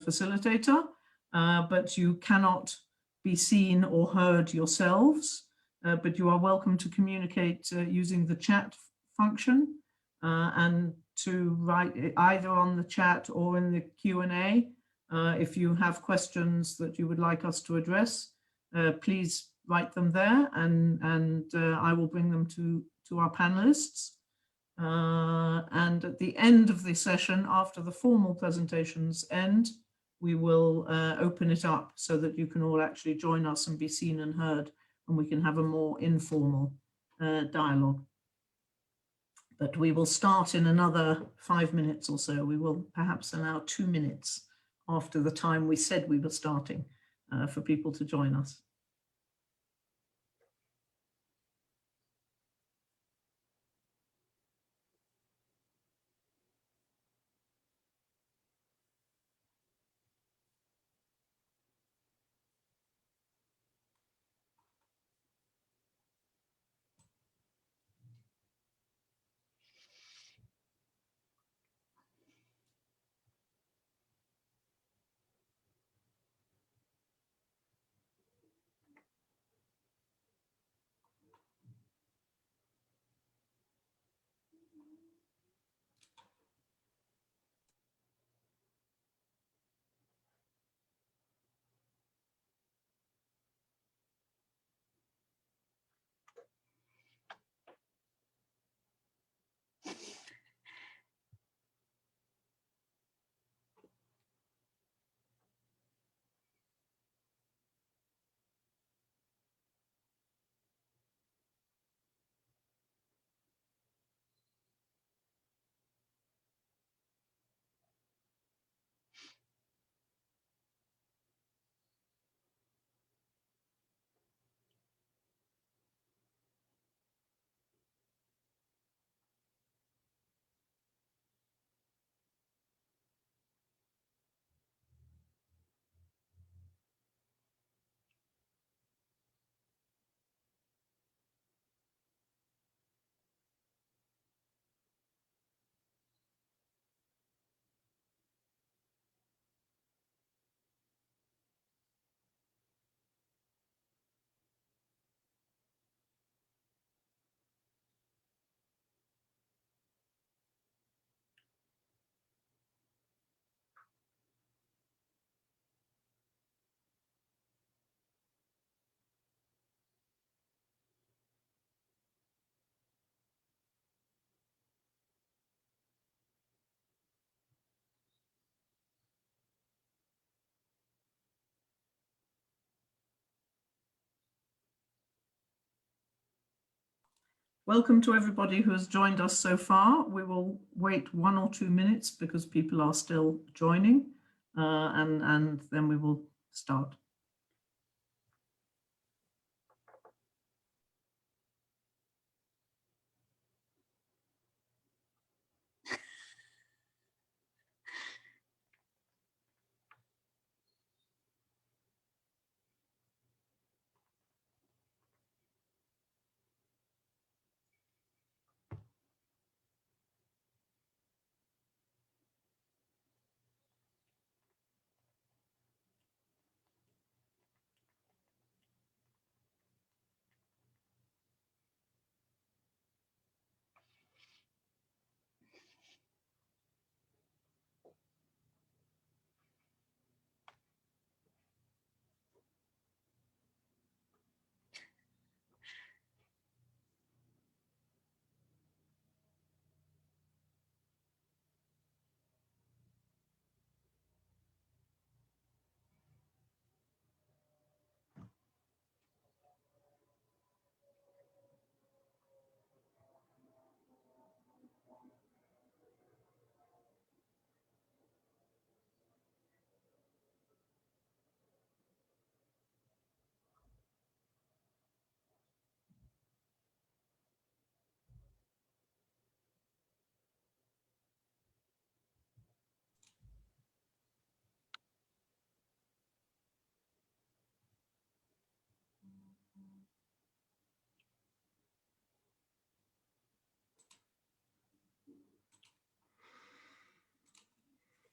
facilitator, but you cannot be seen or heard yourselves, but you are welcome to communicate using the chat function and to write it either on the chat or in the Q&A. If you have questions that you would like us to address, please write them there, and I will bring them to our panelists. And at the end of the session, after the formal presentations end, we will open it up so that you can all actually join us and be seen and heard, and we can have a more informal dialogue. But we will start in another 5 minutes or so. We will perhaps allow 2 minutes after the time we said we were starting for people to join us. Welcome to everybody who has joined us so far. We will wait 1 or 2 minutes because people are still joining, and then we will start.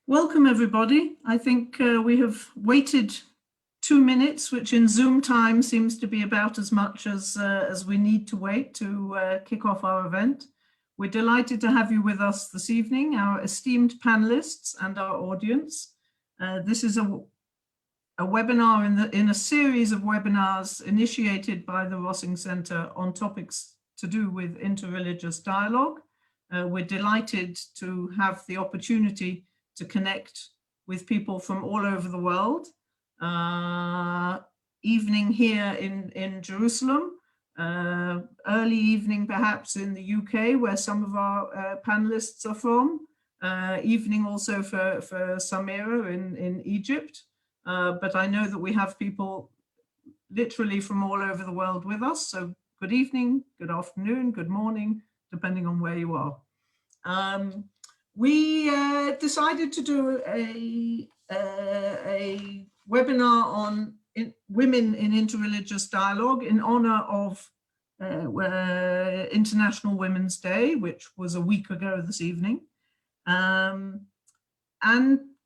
Welcome, everybody. I think we have waited 2 minutes, which in Zoom time seems to be about as much as we need to wait to kick off our event. We're delighted to have you with us this evening, our esteemed panelists and our audience. This is a webinar in a series of webinars initiated by the Rossing Centre on topics to do with interreligious dialogue. We're delighted to have the opportunity to connect with people from all over the world. Evening here in Jerusalem, early evening perhaps in the UK, where some of our panelists are from, evening also for Samira in Egypt. But I know that we have people literally from all over the world with us. So good evening, good afternoon, good morning, depending on where you are. We decided to do a webinar on women in interreligious dialogue in honor of International Women's Day, which was a week ago this evening. And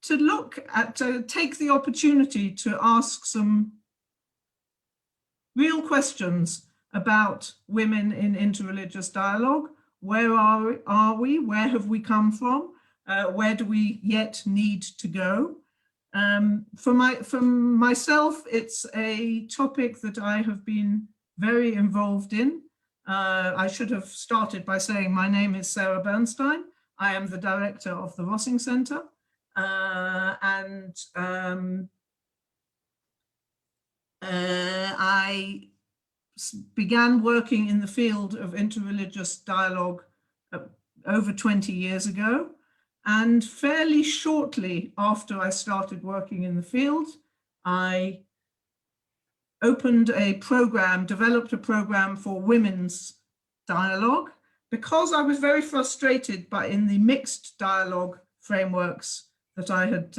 to take the opportunity to ask some real questions about women in interreligious dialogue. Where are we? Where have we come from? Where do we yet need to go? For myself, it's a topic that I have been very involved in. I should have started by saying my name is Samira Bernstein. I am the director of the Rossing Centre. I began working in the field of interreligious dialogue over 20 years ago. And fairly shortly after I started working in the field, I opened a program, developed a program for women's dialogue, because I was very frustrated in the mixed dialogue frameworks that I had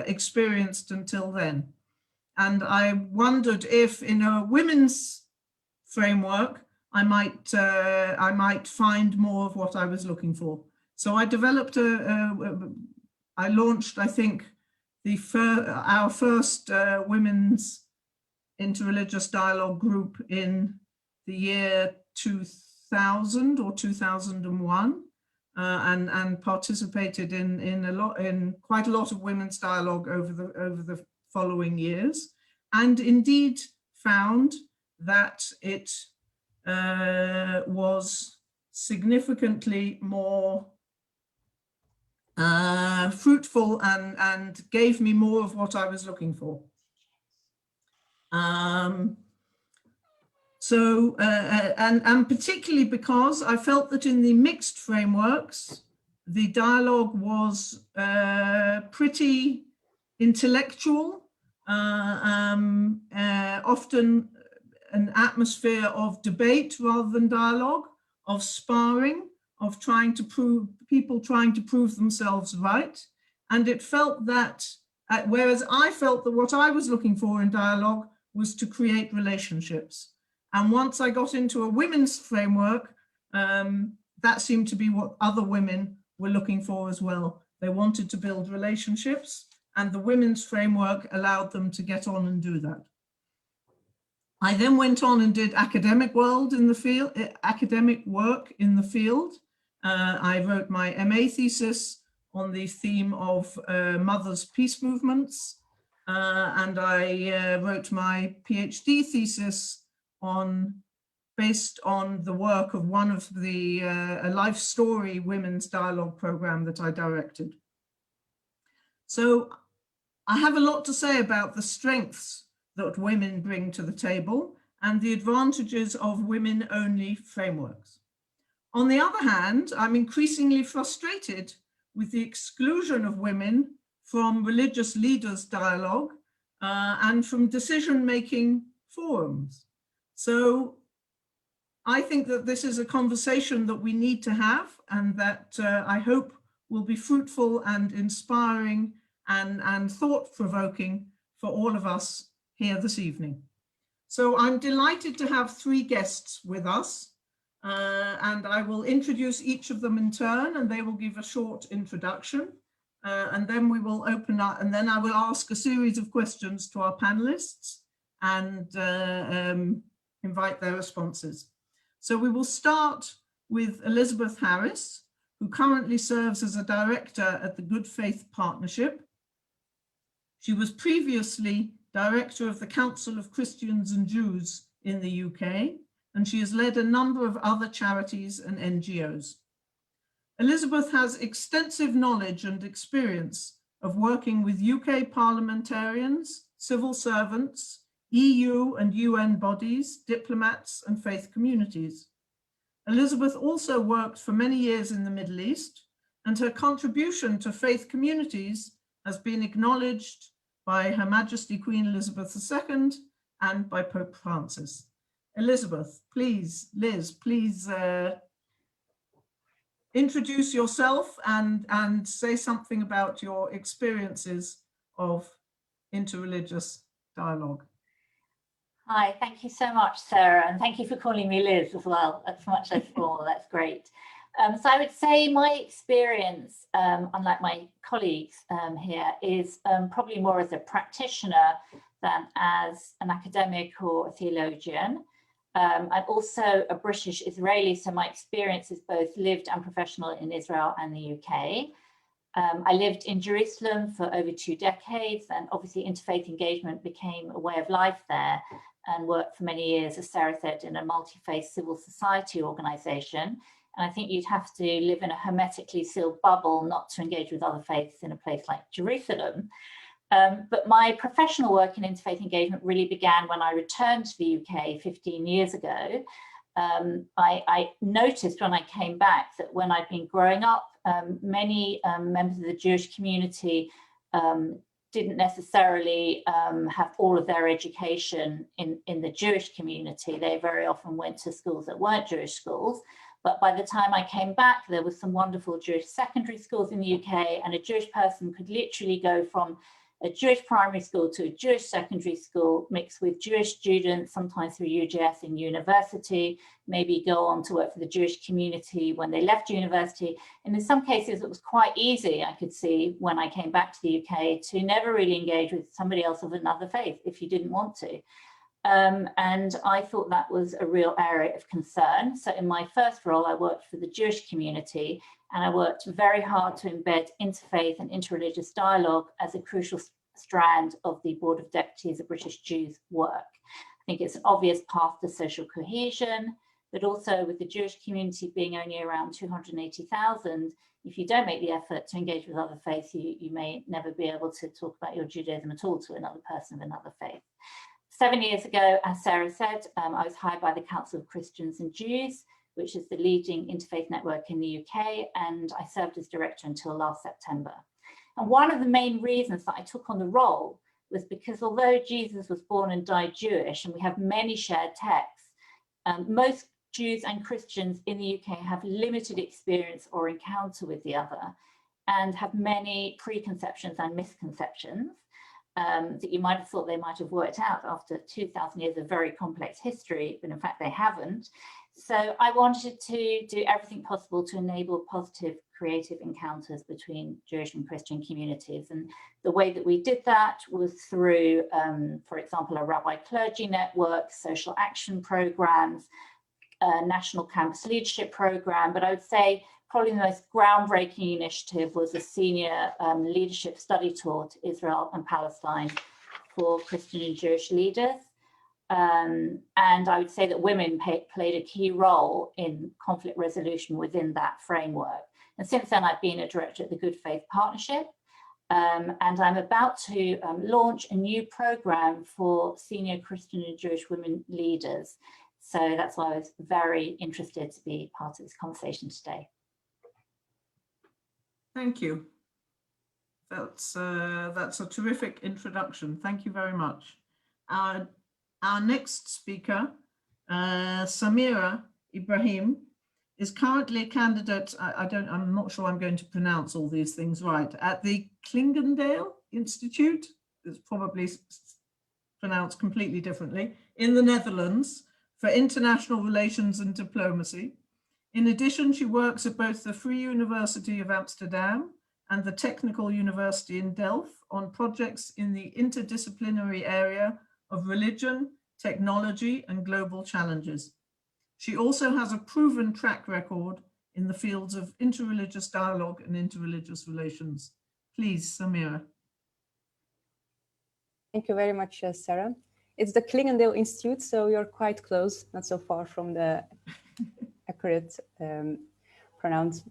experienced until then. And I wondered if in a women's framework, I might find more of what I was looking for. So I developed I launched, I think, our first women's interreligious dialogue group in the year 2000 or 2001, and participated in quite a lot of women's dialogue over the following years, and indeed found that it was significantly more fruitful and gave me more of what I was looking for. And particularly because I felt that in the mixed frameworks, the dialogue was pretty intellectual, often an atmosphere of debate rather than dialogue, of sparring, of people trying to prove themselves right. And it felt that, whereas I felt that what I was looking for in dialogue was to create relationships. And once I got into a women's framework, that seemed to be what other women were looking for as well. They wanted to build relationships, and the women's framework allowed them to get on and do that. I then went on and did academic work in the field. I wrote my MA thesis on the theme of mothers' peace movements, and I wrote my PhD thesis based on the work of one of the a life story women's dialogue program that I directed. So I have a lot to say about the strengths that women bring to the table and the advantages of women-only frameworks. On the other hand, I'm increasingly frustrated with the exclusion of women from religious leaders' dialogue and from decision-making forums. So I think that this is a conversation that we need to have, and that I hope will be fruitful and inspiring and thought-provoking for all of us here this evening. So I'm delighted to have 3 guests with us, and I will introduce each of them in turn, and they will give a short introduction. and then we will open up, and then I will ask a series of questions to our panelists and invite their responses. So we will start with Elizabeth Harris, who currently serves as a director at the Good Faith Partnership. She was previously director of the Council of Christians and Jews in the UK, and she has led a number of other charities and NGOs. Elizabeth has extensive knowledge and experience of working with UK parliamentarians, civil servants, EU and UN bodies, diplomats, and faith communities. Elizabeth also worked for many years in the Middle East, and her contribution to faith communities has been acknowledged by Her Majesty Queen Elizabeth II and by Pope Francis. Elizabeth, please, Liz, please introduce yourself and say something about your experiences of interreligious dialogue. Hi, thank you so much, Sarah, and thank you for calling me Liz as well. That's much less formal, that's great. So I would say my experience, unlike my colleagues here, is probably more as a practitioner than as an academic or a theologian. I'm also a British Israeli, so my experience is both lived and professional in Israel and the UK. I lived in Jerusalem for over 2 decades, and obviously interfaith engagement became a way of life there, and worked for many years, as Sarah said, in a multi-faith civil society organisation. And I think you'd have to live in a hermetically sealed bubble not to engage with other faiths in a place like Jerusalem. But my professional work in interfaith engagement really began when I returned to the UK 15 years ago. I noticed when I came back that when I'd been growing up, many members of the Jewish community didn't necessarily have all of their education in the Jewish community. They very often went to schools that weren't Jewish schools. But by the time I came back, there were some wonderful Jewish secondary schools in the UK, and a Jewish person could literally go from a Jewish primary school to a Jewish secondary school, mixed with Jewish students, sometimes through UJS in university, maybe go on to work for the Jewish community when they left university. And in some cases, it was quite easy, I could see, when I came back to the UK, to never really engage with somebody else of another faith if you didn't want to. And I thought that was a real area of concern. So in my first role, I worked for the Jewish community, and I worked very hard to embed interfaith and interreligious dialogue as a crucial strand of the Board of Deputies of British Jews work. I think it's an obvious path to social cohesion, but also with the Jewish community being only around 280,000, if you don't make the effort to engage with other faiths, you may never be able to talk about your Judaism at all to another person of another faith. 7 years ago, as Sarah said, I was hired by the Council of Christians and Jews, which is the leading interfaith network in the UK, and I served as director until last September. And one of the main reasons that I took on the role was because although Jesus was born and died Jewish, and we have many shared texts, most Jews and Christians in the UK have limited experience or encounter with the other, and have many preconceptions and misconceptions that you might have thought they might have worked out after 2,000 years of very complex history, but in fact they haven't. So I wanted to do everything possible to enable positive creative encounters between Jewish and Christian communities. And the way that we did that was through, for example, a rabbi clergy network, social action programs, a national campus leadership program. But I would say probably the most groundbreaking initiative was a senior leadership study tour to Israel and Palestine for Christian and Jewish leaders. And I would say that women played a key role in conflict resolution within that framework. And since then, I've been a director at the Good Faith Partnership, and I'm about to launch a new program for senior Christian and Jewish women leaders. So that's why I was very interested to be part of this conversation today. Thank you. That's a terrific introduction. Thank you very much. Our next speaker, Samira Ibrahim, is currently a candidate, I'm not sure I'm going to pronounce all these things right, at the Klingendale Institute, it's probably pronounced completely differently, in the Netherlands for international relations and diplomacy. In addition, she works at both the Vrije University of Amsterdam and the Technical University in Delft on projects in the interdisciplinary area of religion, technology, and global challenges. She also has a proven track record in the fields of interreligious dialogue and interreligious relations. Please, Samira. Thank you very much, Sarah. It's the Klingendale Institute, so you're quite close, not so far from the accurate pronounce.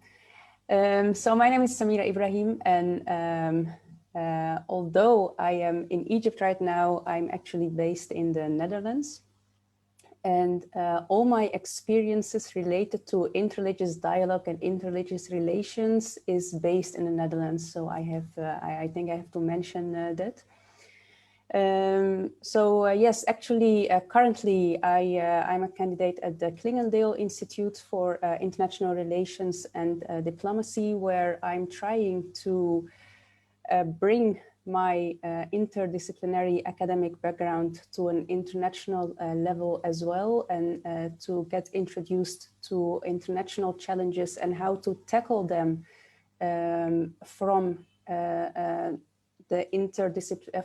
So my name is Samira Ibrahim, and although I am in Egypt right now, I'm actually based in the Netherlands. And all my experiences related to interreligious dialogue and interreligious relations is based in the Netherlands. So I think I have to mention that. Yes, actually, currently I'm a candidate at the Klingendale Institute for International Relations and Diplomacy, where I'm trying to bring my interdisciplinary academic background to an international level as well, and to get introduced to international challenges and how to tackle them from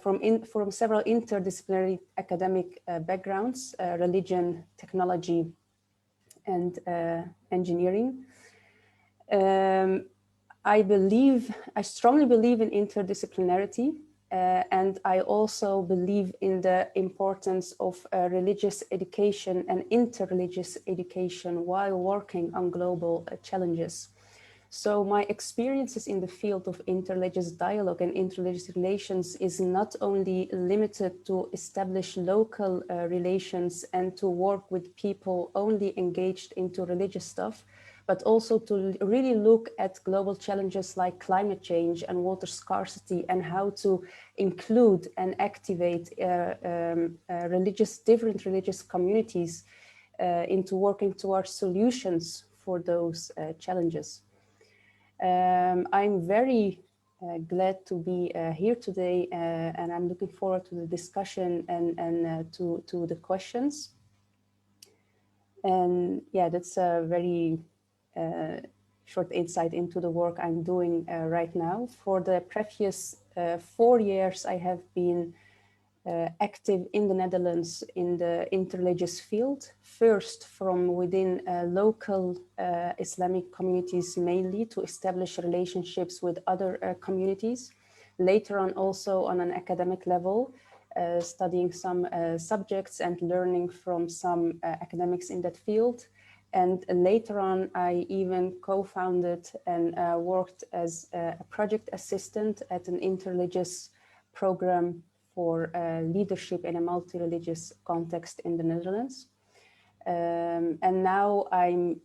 from several interdisciplinary academic backgrounds, religion, technology, and engineering. I strongly believe in interdisciplinarity, and I also believe in the importance of religious education and interreligious education while working on global challenges. So my experiences in the field of interreligious dialogue and interreligious relations is not only limited to establish local relations and to work with people only engaged into religious stuff, but also to really look at global challenges like climate change and water scarcity, and how to include and activate different religious communities into working towards solutions for those challenges. I'm very glad to be here today, and I'm looking forward to the discussion and to the questions. And yeah, that's a very short insight into the work I'm doing right now. For the previous 4 years, I have been active in the Netherlands in the interreligious field, first from within local Islamic communities mainly, to establish relationships with other communities. Later on also on an academic level, studying some subjects and learning from some academics in that field. And later on, I even co-founded and worked as a project assistant at an interreligious program for leadership in a multi-religious context in the Netherlands. And now I'm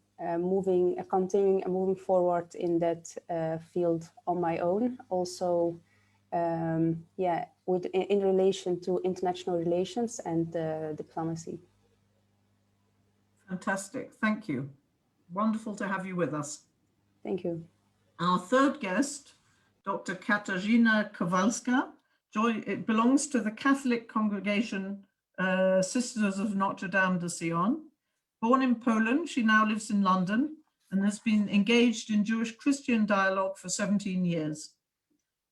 continuing moving forward in that field on my own, also in relation to international relations and diplomacy. Fantastic, thank you. Wonderful to have you with us. Thank you. Our third guest, Dr. Katarina Kowalska, it belongs to the Catholic congregation Sisters of Notre de Sion. Born in Poland, she now lives in London and has been engaged in Jewish-Christian dialogue for 17 years.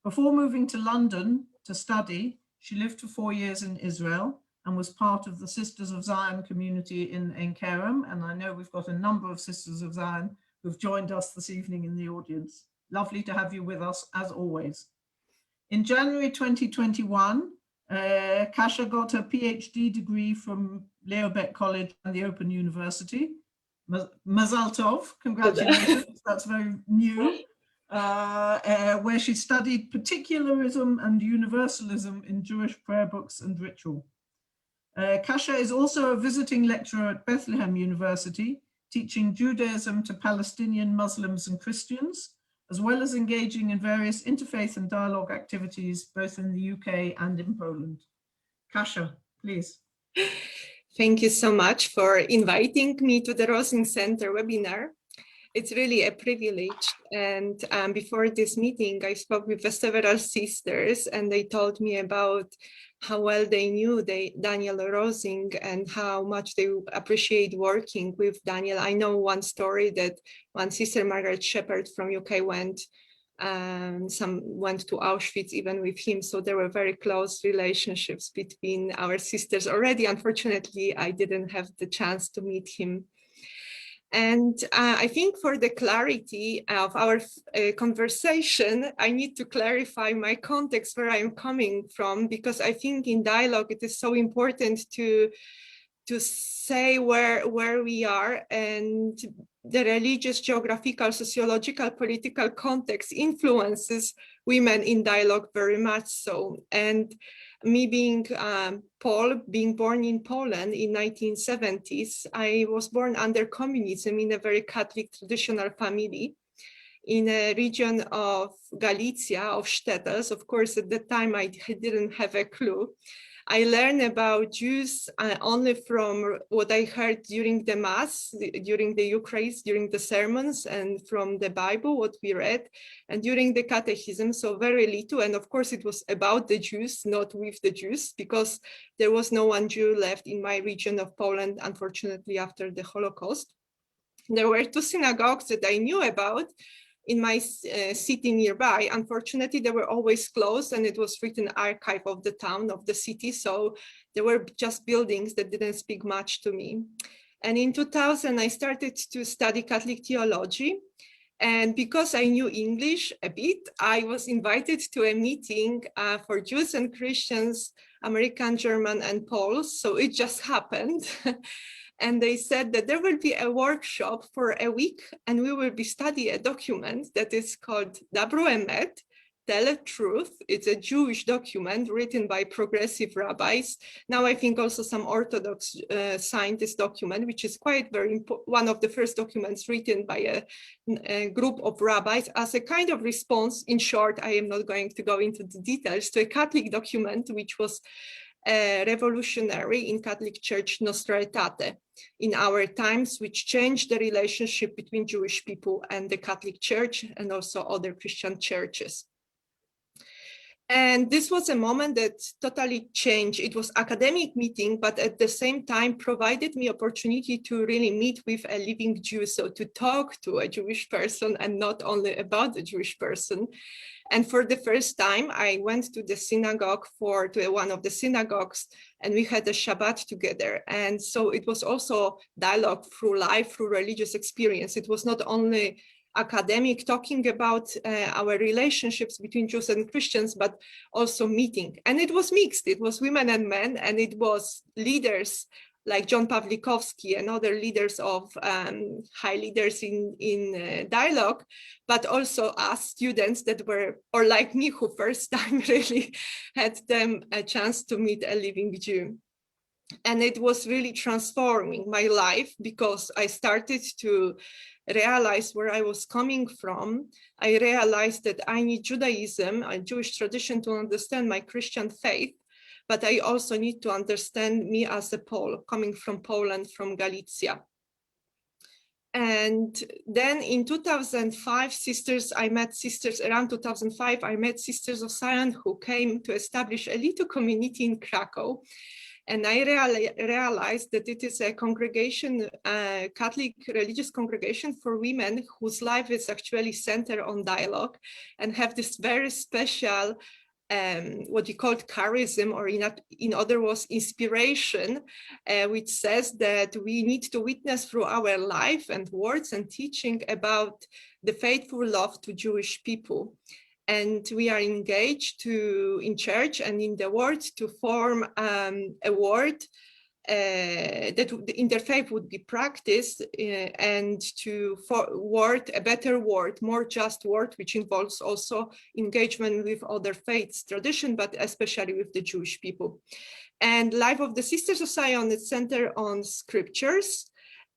Before moving to London to study, she lived for 4 years in Israel and was part of the Sisters of Zion community in Ein-Kerem. And I know we've got a number of Sisters of Zion who've joined us this evening in the audience. Lovely to have you with us, as always. In January 2021, Kasia got her PhD degree from Leo Baeck College and the Open University. Mazal tov, congratulations, that's very new. Where she studied particularism and universalism in Jewish prayer books and ritual. Kasia is also a visiting lecturer at Bethlehem University, teaching Judaism to Palestinian Muslims and Christians, as well as engaging in various interfaith and dialogue activities, both in the UK and in Poland. Kasia, please. Thank you so much for inviting me to the Rosing Center webinar. It's really a privilege. And before this meeting, I spoke with several sisters, and they told me about how well they knew Daniel Rosing and how much they appreciate working with Daniel. I know one story that one sister, Margaret Shepherd from UK, went Some went to Auschwitz even with him. So there were very close relationships between our sisters already. Unfortunately, I didn't have the chance to meet him. And I think for the clarity of our conversation, I need to clarify my context, where I'm coming from, because I think in dialogue, it is so important to say where we are, and the religious, geographical, sociological, political context influences women in dialogue very much so. And me being being born in Poland in 1970s, I was born under communism in a very Catholic traditional family in a region of Galicia, of Sztetels. Of course, at the time I didn't have a clue. I learned about Jews only from what I heard during the Mass, during the Eucharist, during the sermons, and from the Bible, what we read, and during the catechism, so very little. And of course, it was about the Jews, not with the Jews, because there was no one Jew left in my region of Poland, unfortunately, after the Holocaust. There were 2 synagogues that I knew about in my city nearby. Unfortunately, they were always closed, and it was written archive of the town, of the city. So there were just buildings that didn't speak much to me. And in 2000, I started to study Catholic theology. And because I knew English a bit, I was invited to a meeting for Jews and Christians, American, German, and Poles. So it just happened. And they said that there will be a workshop for a week, and we will be studying a document that is called Dobro Emet, Tell Truth. It's a Jewish document written by progressive rabbis. Now I think also some Orthodox signed this document, which is quite very important, one of the first documents written by a group of rabbis as a kind of response. In short, I am not going to go into the details, to a Catholic document, which was revolutionary in Catholic Church, Notre in our times, which changed the relationship between Jewish people and the Catholic Church and also other Christian churches. And this was a moment that totally changed. It was academic meeting, but at the same time provided me opportunity to really meet with a living Jew, so to talk to a Jewish person and not only about the Jewish person. And for the first time, I went to the synagogue, to one of the synagogues, and we had a Shabbat together. And so it was also dialogue through life, through religious experience. It was not only academic talking about our relationships between Jews and Christians, but also meeting. And it was mixed. It was women and men, and it was leaders like John Pawlikowski and other leaders of high leaders in dialogue, but also us students that were, or like me, who first time really had them a chance to meet a living Jew. And it was really transforming my life, because I started to realize where I was coming from. I realized that I need Judaism, a Jewish tradition, to understand my Christian faith. But I also need to understand me as a Pole, coming from Poland, from Galicia. And then in 2005, I met sisters around 2005, I met Sisters of Sion who came to establish a little community in Krakow. And I realized that it is a congregation, Catholic religious congregation for women whose life is actually centered on dialogue and have this very special what you call charism, or in other words, inspiration, which says that we need to witness through our life and words and teaching about the faithful love to Jewish people. And we are engaged in church and in the word to form a word that the interfaith would be practiced and to word a better word, more just word, which involves also engagement with other faiths tradition, but especially with the Jewish people. And Life of the Sisters of Sion is centered on scriptures.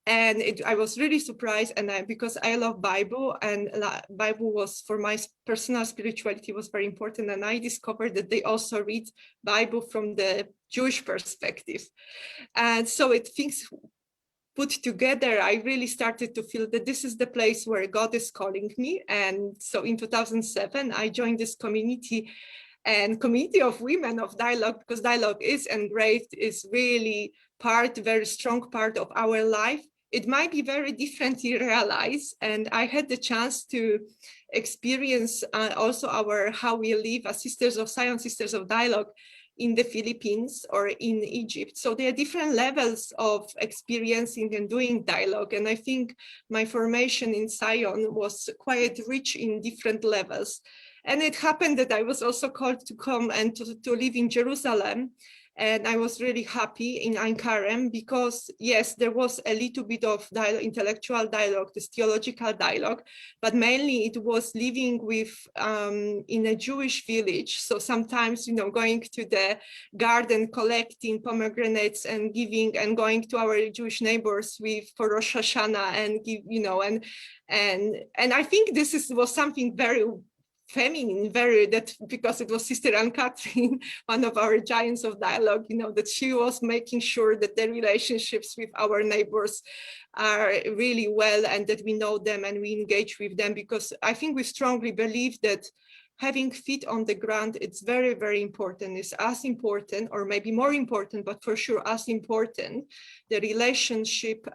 And I was really surprised, and because I love Bible, and Bible was, for my personal spirituality, was very important. And I discovered that they also read Bible from the Jewish perspective. And so things put together, I really started to feel that this is the place where God is calling me. And so in 2007, I joined this community of women of dialogue, because dialogue is engraved, is really very strong part of our life. it might be very different in real life. And I had the chance to experience also how we live as Sisters of Sion, Sisters of Dialogue in the Philippines or in Egypt. So there are different levels of experiencing and doing dialogue. And I think my formation in Sion was quite rich in different levels. And it happened that I was also called to come and to live in Jerusalem. And I was really happy in Ankara because, yes, there was a little bit of intellectual dialogue, this theological dialogue, but mainly it was living with in a Jewish village. So sometimes, going to the garden, collecting pomegranates and giving, and going to our Jewish neighbors for Rosh Hashanah and give, and I think this was something very feminine, because it was Sister Anne-Catherine, one of our giants of dialogue, that she was making sure that the relationships with our neighbors are really well and that we know them and we engage with them, because I think we strongly believe that having feet on the ground, it's very, very important. It's as important, or maybe more important, but for sure as important, the relationship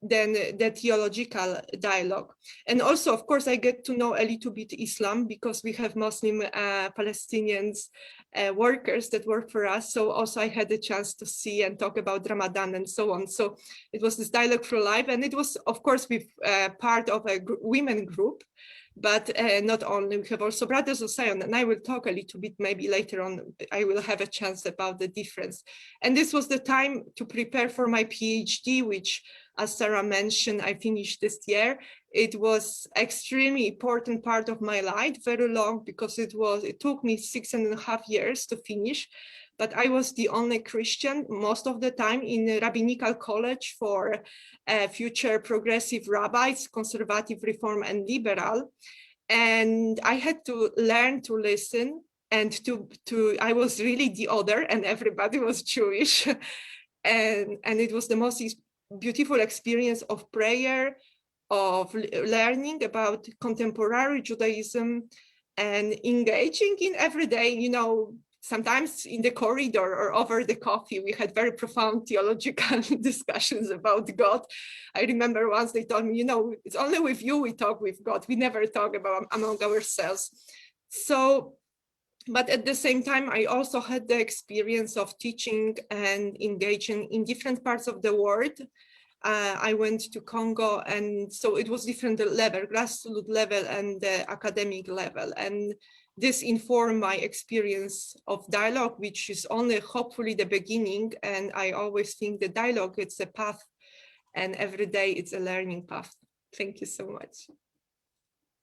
than the theological dialogue. And also, of course, I get to know a little bit Islam because we have Muslim Palestinians workers that work for us. So also I had the chance to see and talk about Ramadan and so on. So it was this dialogue for life. And it was, of course, with part of a women group, but not only. We have also Brothers of Sion, and I will talk a little bit maybe later on. I will have a chance about the difference. And this was the time to prepare for my PhD, which, as Sarah mentioned, I finished this year. It was extremely important part of my life, very long, because it took me 6.5 years to finish. But I was the only Christian most of the time in a rabbinical college for future progressive rabbis, conservative, reform, and liberal. And I had to learn to listen, and I was really the other, and everybody was Jewish. And it was the most beautiful experience of prayer, of learning about contemporary Judaism, and engaging in everyday, sometimes in the corridor or over the coffee, we had very profound theological discussions about God. I remember once they told me, it's only with you we talk with God. We never talk about among ourselves. So, but at the same time, I also had the experience of teaching and engaging in different parts of the world. I went to Congo, and so it was different level, grassroots level and the academic level. And this informed my experience of dialogue, which is only hopefully the beginning. And I always think the dialogue, it's a path, and every day it's a learning path. Thank you so much.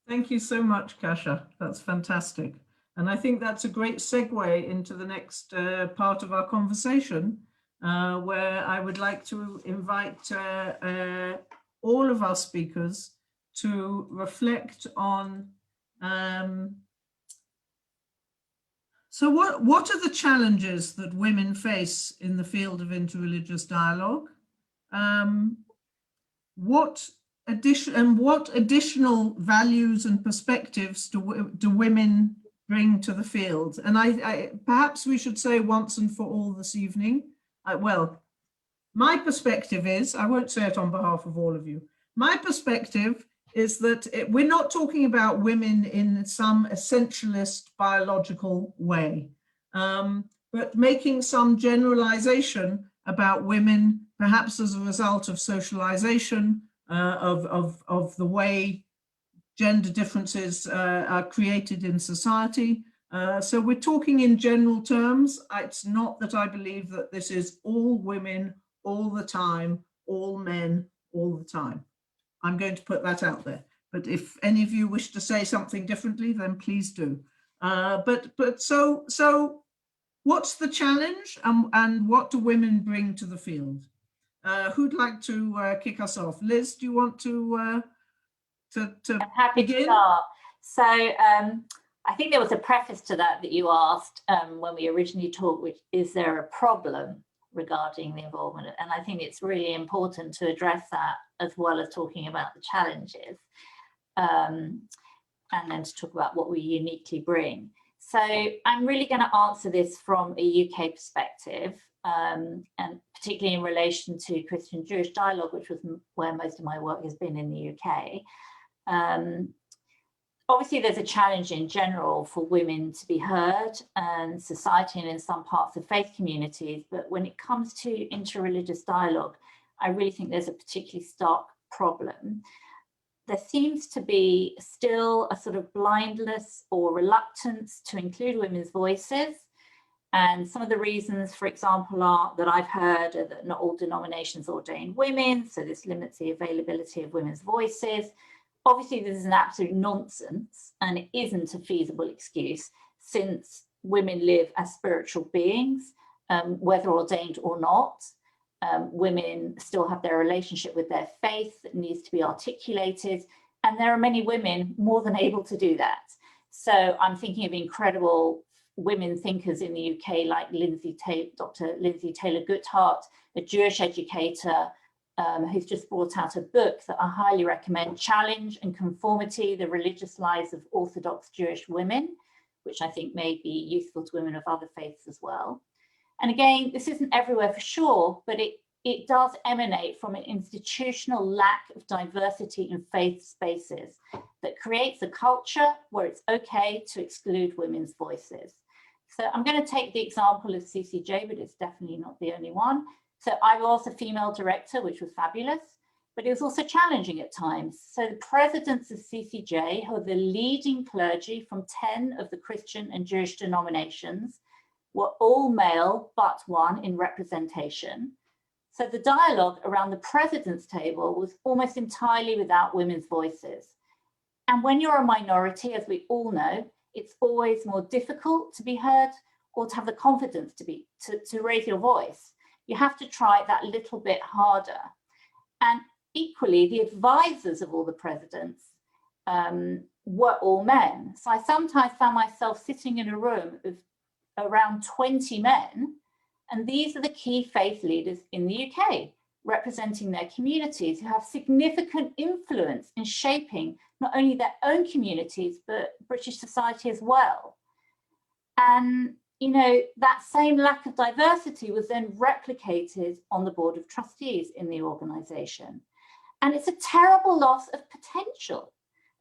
Thank you so much, Kasia. That's fantastic. And I think that's a great segue into the next part of our conversation, where I would like to invite all of our speakers to reflect on so what are the challenges that women face in the field of interreligious dialogue? What additional values and perspectives do women bring to the field? And I perhaps we should say once and for all this evening, well, my perspective is, I won't say it on behalf of all of you, my perspective is that we're not talking about women in some essentialist biological way, but making some generalization about women, perhaps as a result of socialization, of the way gender differences are created in society. So we're talking in general terms. It's not that I believe that this is all women all the time, all men all the time. I'm going to put that out there. But if any of you wish to say something differently, then please do. So what's the challenge, and what do women bring to the field? Who'd like to kick us off? Liz, do you want to I'm happy begin? To start. So I think there was a preface to that you asked when we originally talked, which is there a problem regarding the involvement? And I think it's really important to address that, as well as talking about the challenges, and then to talk about what we uniquely bring. So I'm really going to answer this from a UK perspective, and particularly in relation to Christian-Jewish dialogue, which was where most of my work has been in the UK. Obviously, there's a challenge in general for women to be heard and society and in some parts of faith communities. But when it comes to interreligious dialogue, I really think there's a particularly stark problem. There seems to be still a sort of blindness or reluctance to include women's voices. And some of the reasons, for example, are that I've heard are that not all denominations ordain women, so this limits the availability of women's voices. Obviously, this is an absolute nonsense, and it isn't a feasible excuse, since women live as spiritual beings, whether ordained or not. Women still have their relationship with their faith that needs to be articulated, and there are many women more than able to do that. So I'm thinking of incredible women thinkers in the UK like Dr. Lindsay Taylor-Goodhart, a Jewish educator who's just brought out a book that I highly recommend, Challenge and Conformity, The Religious Lives of Orthodox Jewish Women, which I think may be useful to women of other faiths as well. And again, this isn't everywhere for sure, but it does emanate from an institutional lack of diversity in faith spaces that creates a culture where it's okay to exclude women's voices. So I'm going to take the example of CCJ, but it's definitely not the only one. So I was a female director, which was fabulous, but it was also challenging at times. So the presidents of CCJ, who are the leading clergy from 10 of the Christian and Jewish denominations, were all male but one in representation. So the dialogue around the president's table was almost entirely without women's voices. And when you're a minority, as we all know, it's always more difficult to be heard or to have the confidence to raise your voice. You have to try that little bit harder. And equally, the advisors of all the presidents were all men. So I sometimes found myself sitting in a room of around 20 men, and these are the key faith leaders in the UK, representing their communities, who have significant influence in shaping not only their own communities, but British society as well. And you know, that same lack of diversity was then replicated on the board of trustees in the organisation. And it's a terrible loss of potential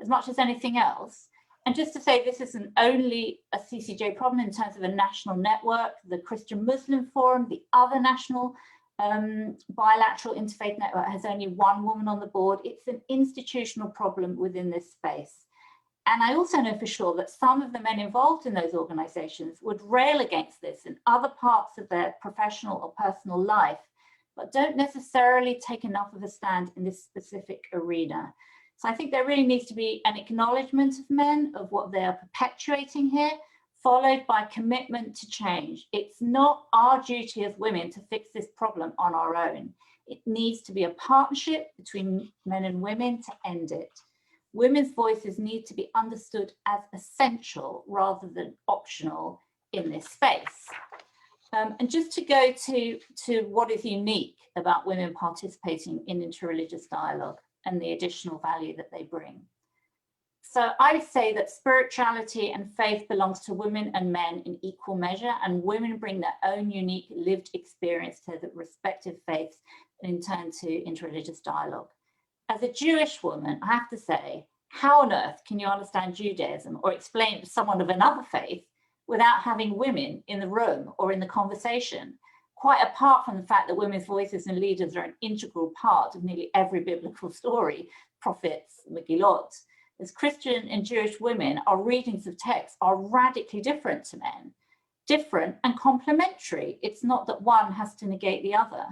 as much as anything else. And just to say, this isn't only a CCJ problem in terms of a national network, the Christian Muslim Forum, the other national bilateral interfaith network has only one woman on the board. It's an institutional problem within this space. And I also know for sure that some of the men involved in those organisations would rail against this in other parts of their professional or personal life, but don't necessarily take enough of a stand in this specific arena. So I think there really needs to be an acknowledgement of men, of what they are perpetuating here, followed by commitment to change. It's not our duty as women to fix this problem on our own. It needs to be a partnership between men and women to end it. Women's voices need to be understood as essential rather than optional in this space. And just to go to what is unique about women participating in interreligious dialogue and the additional value that they bring. So I would say that spirituality and faith belongs to women and men in equal measure, and women bring their own unique lived experience to the respective faiths and in turn to interreligious dialogue. As a Jewish woman, I have to say, how on earth can you understand Judaism or explain it to someone of another faith without having women in the room or in the conversation? Quite apart from the fact that women's voices and leaders are an integral part of nearly every biblical story, prophets, Megillot. As Christian and Jewish women, our readings of texts are radically different to men, different and complementary. It's not that one has to negate the other.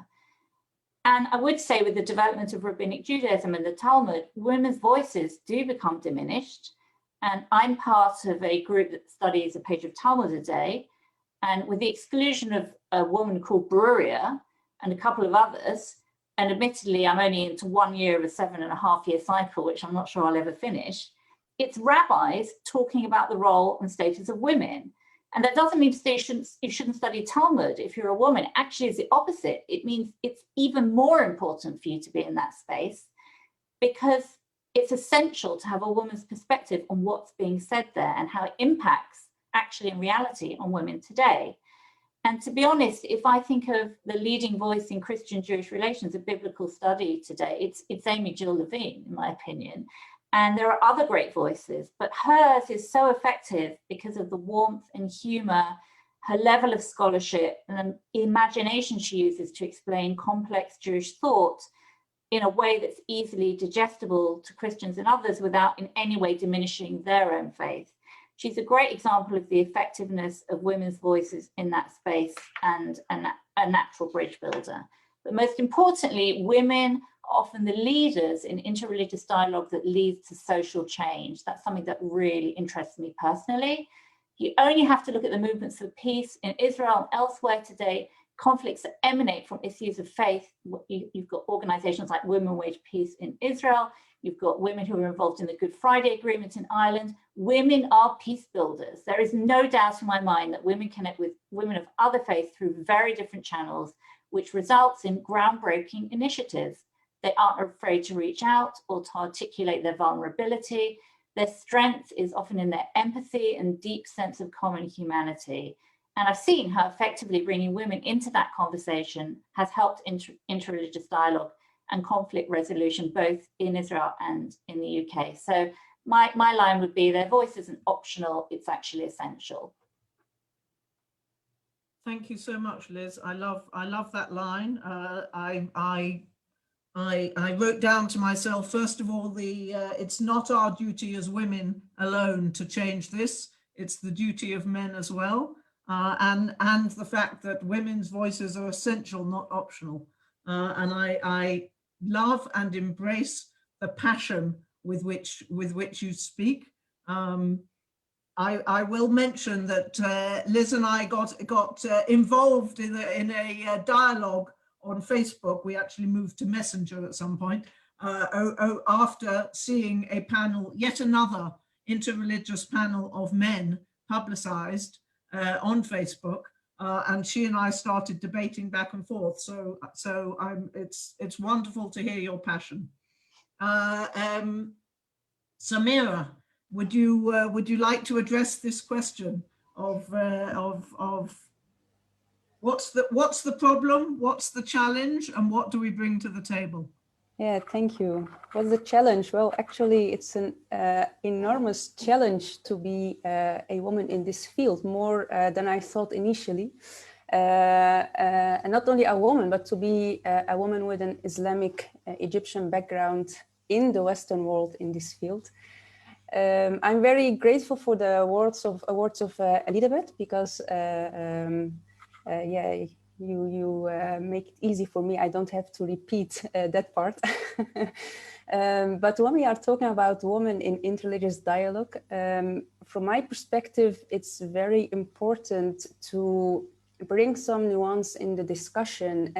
And I would say with the development of rabbinic Judaism and the Talmud, women's voices do become diminished. And I'm part of a group that studies a page of Talmud a day. And with the exclusion of a woman called Vrije and a couple of others, and admittedly, I'm only into 1 year of a 7.5-year cycle, which I'm not sure I'll ever finish, it's rabbis talking about the role and status of women. And that doesn't mean to say you shouldn't study Talmud if you're a woman. Actually, it's the opposite. It means it's even more important for you to be in that space because it's essential to have a woman's perspective on what's being said there and how it impacts actually in reality on women today. And to be honest, if I think of the leading voice in Christian-Jewish relations, a biblical study today, it's Amy Jill Levine, in my opinion. And there are other great voices, but hers is so effective because of the warmth and humor, her level of scholarship, and the imagination she uses to explain complex Jewish thought in a way that's easily digestible to Christians and others without in any way diminishing their own faith. She's a great example of the effectiveness of women's voices in that space and a natural bridge builder. But most importantly, women are often the leaders in interreligious dialogue that leads to social change. That's something that really interests me personally. You only have to look at the movements for peace in Israel and elsewhere today, conflicts that emanate from issues of faith. You've got organizations like Women Wage Peace in Israel. You've got women who are involved in the Good Friday Agreement in Ireland. Women are peace builders. There is no doubt in my mind that women connect with women of other faiths through very different channels, which results in groundbreaking initiatives. They aren't afraid to reach out or to articulate their vulnerability. Their strength is often in their empathy and deep sense of common humanity. And I've seen how effectively bringing women into that conversation has helped interreligious dialogue and conflict resolution, both in Israel and in the UK. So my line would be, their voice isn't optional, it's actually essential. Thank you so much, Liz. I love that line. I wrote down to myself, first of all, it's not our duty as women alone to change this. It's the duty of men as well. And the fact that women's voices are essential, not optional. And I love and embrace the passion with which you speak. I will mention that Liz and I got involved in a dialogue on Facebook. We actually moved to Messenger at some point after seeing a panel, yet another interreligious panel of men publicized on Facebook, and she and I started debating back and forth. So it's wonderful to hear your passion. Samira, would you like to address this question of what's the problem, what's the challenge, and what do we bring to the table? Yeah, thank you. What's the challenge? Well, actually, it's an enormous challenge to be a woman in this field, more than I thought initially. And not only a woman, but to be a woman with an Islamic Egyptian background in the Western world in this field. I'm very grateful for the words of Elizabeth, because yeah, you make it easy for me. I don't have to repeat that part. But when we are talking about women in interreligious dialogue, from my perspective, it's very important to bring some nuance in the discussion,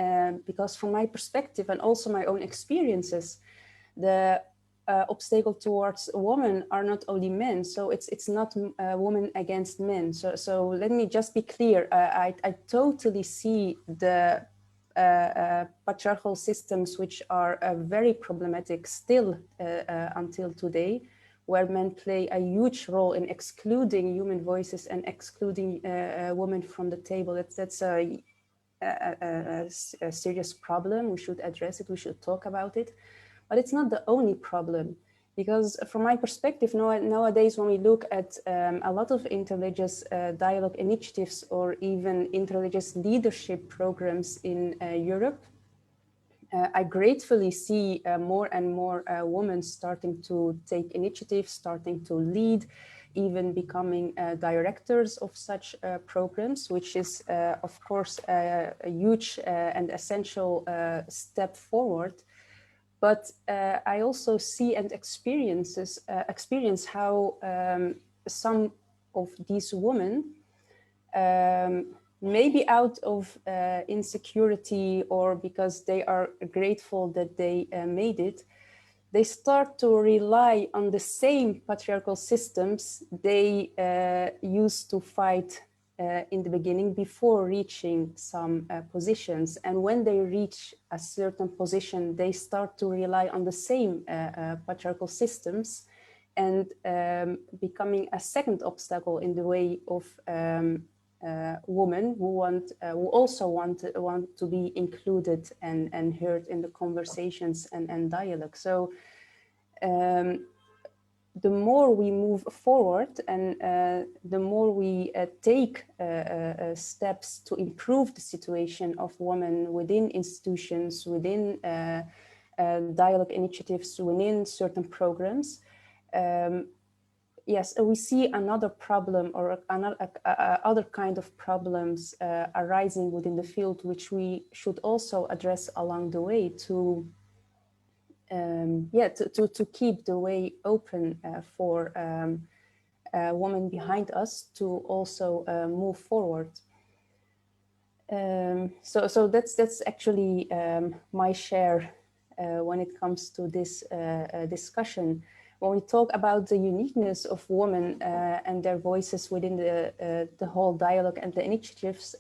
because from my perspective and also my own experiences, the obstacle towards women are not only men, so it's not women against men. So let me just be clear. I totally see the patriarchal systems which are very problematic still until today, where men play a huge role in excluding human voices and excluding women from the table. That's a serious problem. We should address it. We should talk about it. But it's not the only problem, because from my perspective, nowadays, when we look at a lot of interreligious dialogue initiatives or even interreligious leadership programs in Europe, I gratefully see more and more women starting to take initiatives, starting to lead, even becoming directors of such programs, which is, of course, a huge and essential step forward. But I also see and experience how some of these women, maybe out of insecurity or because they are grateful that they made it, they start to rely on the same patriarchal systems they used to fight in the beginning before reaching some positions. And when they reach a certain position, they start to rely on the same patriarchal systems. and becoming a second obstacle in the way of women who also want to be included and heard in the conversations and dialogue. So the more we move forward and the more we take steps to improve the situation of women within institutions, within dialogue initiatives, within certain programs, yes, we see another problem or another other kind of problems arising within the field, which we should also address along the way to keep the way open for women behind us to also move forward. So that's actually my share when it comes to this discussion. When we talk about the uniqueness of women and their voices within the whole dialogue and the initiatives,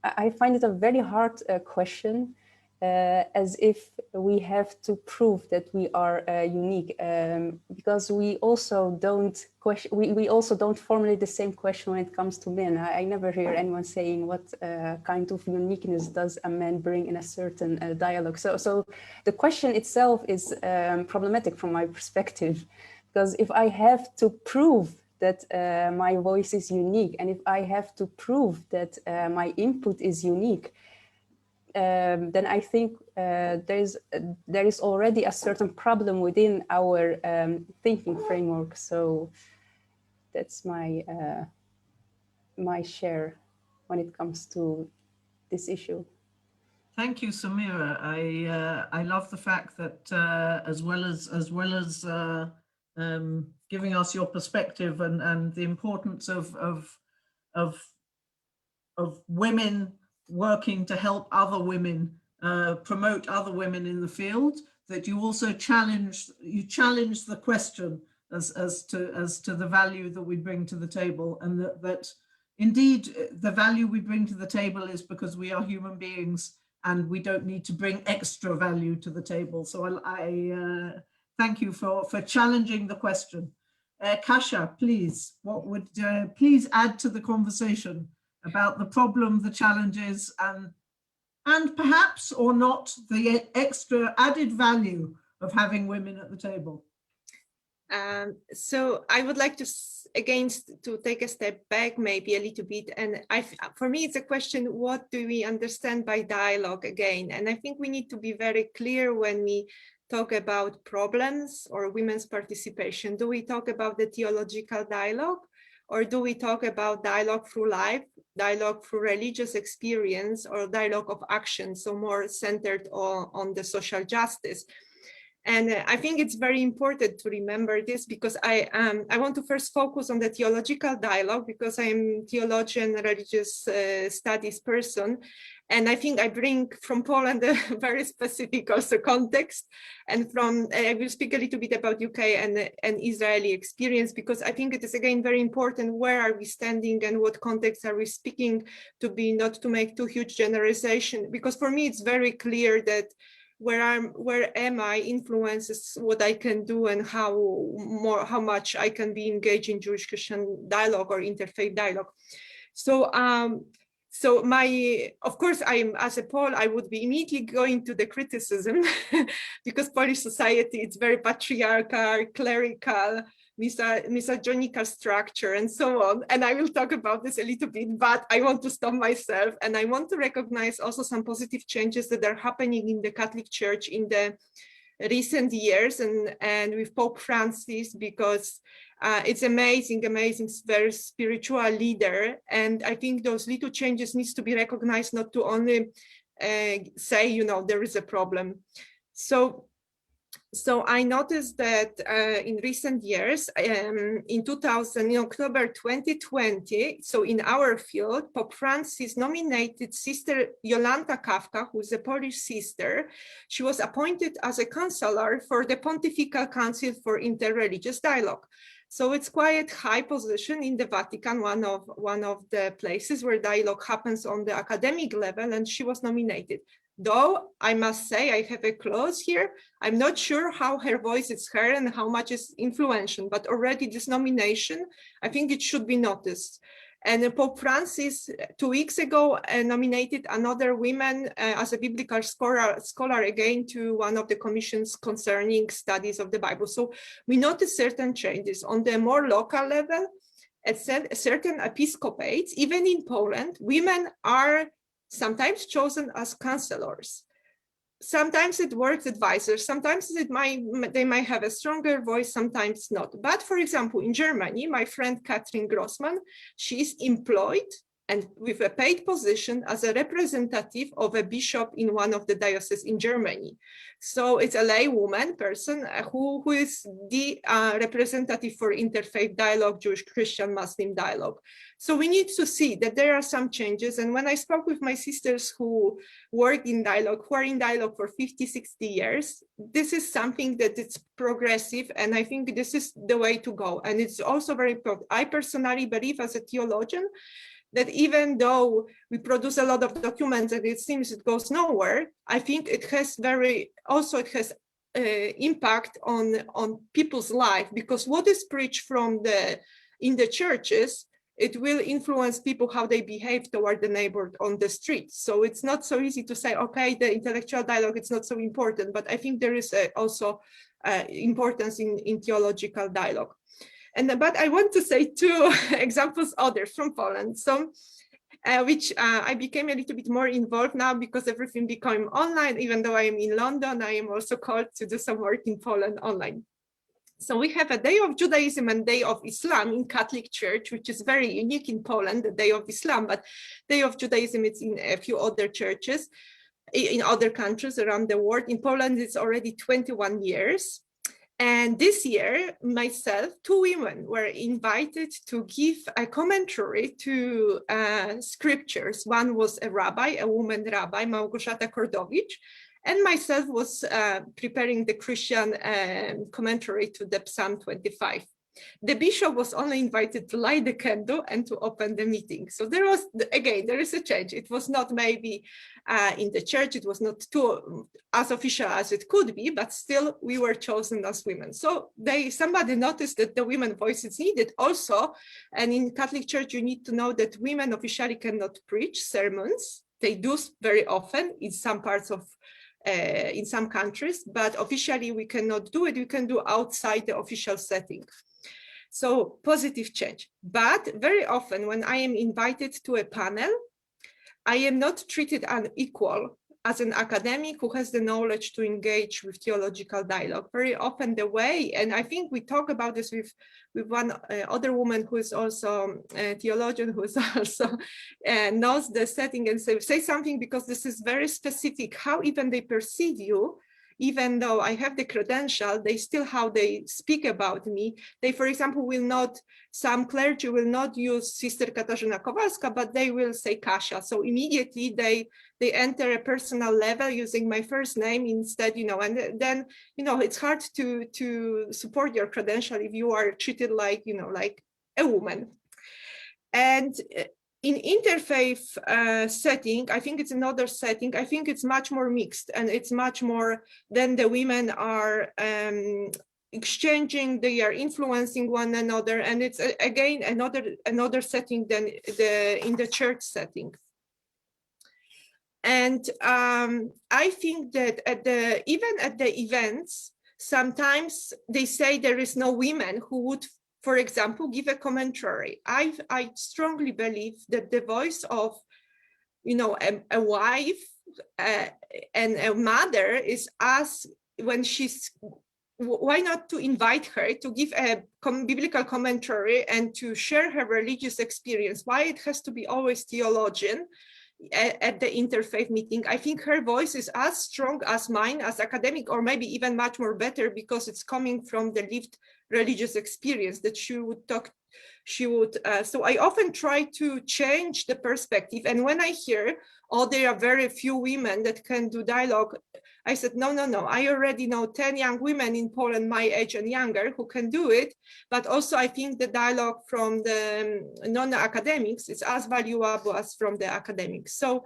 I find it a very hard question, as if we have to prove that we are unique, because we also don't formulate the same question when it comes to men. I never hear anyone saying what kind of uniqueness does a man bring in a certain dialogue. So the question itself is problematic from my perspective, because if I have to prove that my voice is unique, and if I have to prove that my input is unique, then I think there is already a certain problem within our thinking framework. So that's my my share when it comes to this issue. Thank you, Samira. I love the fact that as well as giving us your perspective and the importance of women working to help other women, promote other women in the field, that you also challenge the question as to the value that we bring to the table, and that indeed the value we bring to the table is because we are human beings and we don't need to bring extra value to the table. So I thank you for challenging the question. Kasia, please, what would please add to the conversation about the problem, the challenges, and perhaps or not the extra added value of having women at the table? So I would like to again to take a step back maybe a little bit, and for me it's a question, what do we understand by dialogue again? And I think we need to be very clear when we talk about problems or women's participation. Do we talk about the theological dialogue, or do we talk about dialogue through life, dialogue through religious experience, or dialogue of action, so more centered on the social justice? And I think it's very important to remember this, because I want to first focus on the theological dialogue, because I'm theologian, religious studies person. And I think I bring from Poland a very specific also context. And I will speak a little bit about UK and Israeli experience, because I think it is again very important, where are we standing and what context are we speaking to be, not to make too huge generalization. Because for me, it's very clear that where am I influences what I can do and how much I can be engaged in Jewish-Christian dialogue or interfaith dialogue. So of course, as a Pole, I would be immediately going to the criticism because Polish society, it's very patriarchal, clerical, misogynical structure and so on. And I will talk about this a little bit, but I want to stop myself. And I want to recognize also some positive changes that are happening in the Catholic Church in the recent years and with Pope Francis, because it's amazing, very spiritual leader. And I think those little changes needs to be recognized, not to only say, there is a problem. So I noticed that in recent years, in October 2020, so in our field, Pope Francis nominated Sister Jolanta Kawka, who is a Polish sister. She was appointed as a counselor for the Pontifical Council for Interreligious Dialogue. So it's quite high position in the Vatican, one of the places where dialogue happens on the academic level, and she was nominated. Though I must say, I have a clause here. I'm not sure how her voice is heard and how much is influential, but already this nomination, I think it should be noticed. And Pope Francis 2 weeks ago nominated another woman as a biblical scholar again to one of the commissions concerning studies of the Bible. So we notice certain changes on the more local level. At certain episcopates, even in Poland, women are sometimes chosen as counselors. Sometimes it works advisors, sometimes they might have a stronger voice, sometimes not. But for example, in Germany, my friend Katrin Grossman, she's employed and with a paid position as a representative of a bishop in one of the dioceses in Germany. So it's a lay woman person who is the representative for interfaith dialogue, Jewish-Christian Muslim dialogue. So we need to see that there are some changes. And when I spoke with my sisters who work in dialogue, who are in dialogue for 50, 60 years, this is something that it's progressive. And I think this is the way to go. And it's also very important. I personally believe as a theologian that even though we produce a lot of documents and it seems it goes nowhere, I think it has impact on people's life, because what is preached in the churches, it will influence people how they behave toward the neighbor on the street. So it's not so easy to say, okay, the intellectual dialogue, it's not so important, but I think there is also importance in theological dialogue. But I want to say two examples others from Poland, which I became a little bit more involved now because everything became online. Even though I am in London, I am also called to do some work in Poland online. So we have a Day of Judaism and Day of Islam in Catholic Church, which is very unique in Poland, the Day of Islam, but Day of Judaism, it's in a few other churches in other countries around the world. In Poland, it's already 21 years. And this year, myself, two women were invited to give a commentary to scriptures. One was a rabbi, a woman rabbi, Małgorzata Kordowicz, and myself was preparing the Christian commentary to the Psalm 25. The bishop was only invited to light the candle and to open the meeting. So there is a change. It was not maybe in the church, it was not as official as it could be, but still we were chosen as women. So somebody noticed that the women voice is needed also. And in Catholic Church, you need to know that women officially cannot preach sermons. They do very often in some parts of in some countries, but officially we cannot do it. We can do outside the official setting. So positive change. But very often when I am invited to a panel, I am not treated unequal as an academic who has the knowledge to engage with theological dialogue. Very often the way, and I think we talk about this with one other woman who is also a theologian, who is also knows the setting, and say something, because this is very specific, how even they perceive you. Even though I have the credential, they still, how they speak about me. They, for example, some clergy will not use Sister Katarzyna Kowalska, but they will say Kasia. So immediately they enter a personal level using my first name instead, and then, it's hard to support your credential if you are treated like, like a woman. And in interfaith setting, I think it's another setting. I think it's much more mixed, and it's much more than the women are exchanging, they are influencing one another, and it's again another setting than in the church setting. And I think that even at the events, sometimes they say there is no women who would, for example, give a commentary. I strongly believe that the voice of, a wife and a mother is why not to invite her to give a biblical commentary and to share her religious experience? Why it has to be always theologian at the interfaith meeting? I think her voice is as strong as mine as academic, or maybe even much more better, because it's coming from the lived religious experience that she would talk. So I often try to change the perspective. And when I hear, there are very few women that can do dialogue, I said, no. I already know 10 young women in Poland, my age and younger, who can do it. But also I think the dialogue from the non-academics is as valuable as from the academics. So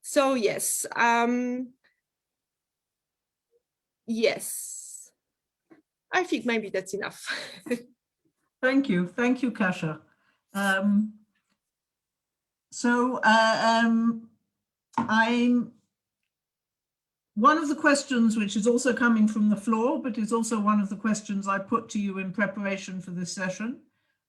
So yes, yes, I think maybe that's enough. Thank you, Kasia. One of the questions which is also coming from the floor, but is also one of the questions I put to you in preparation for this session,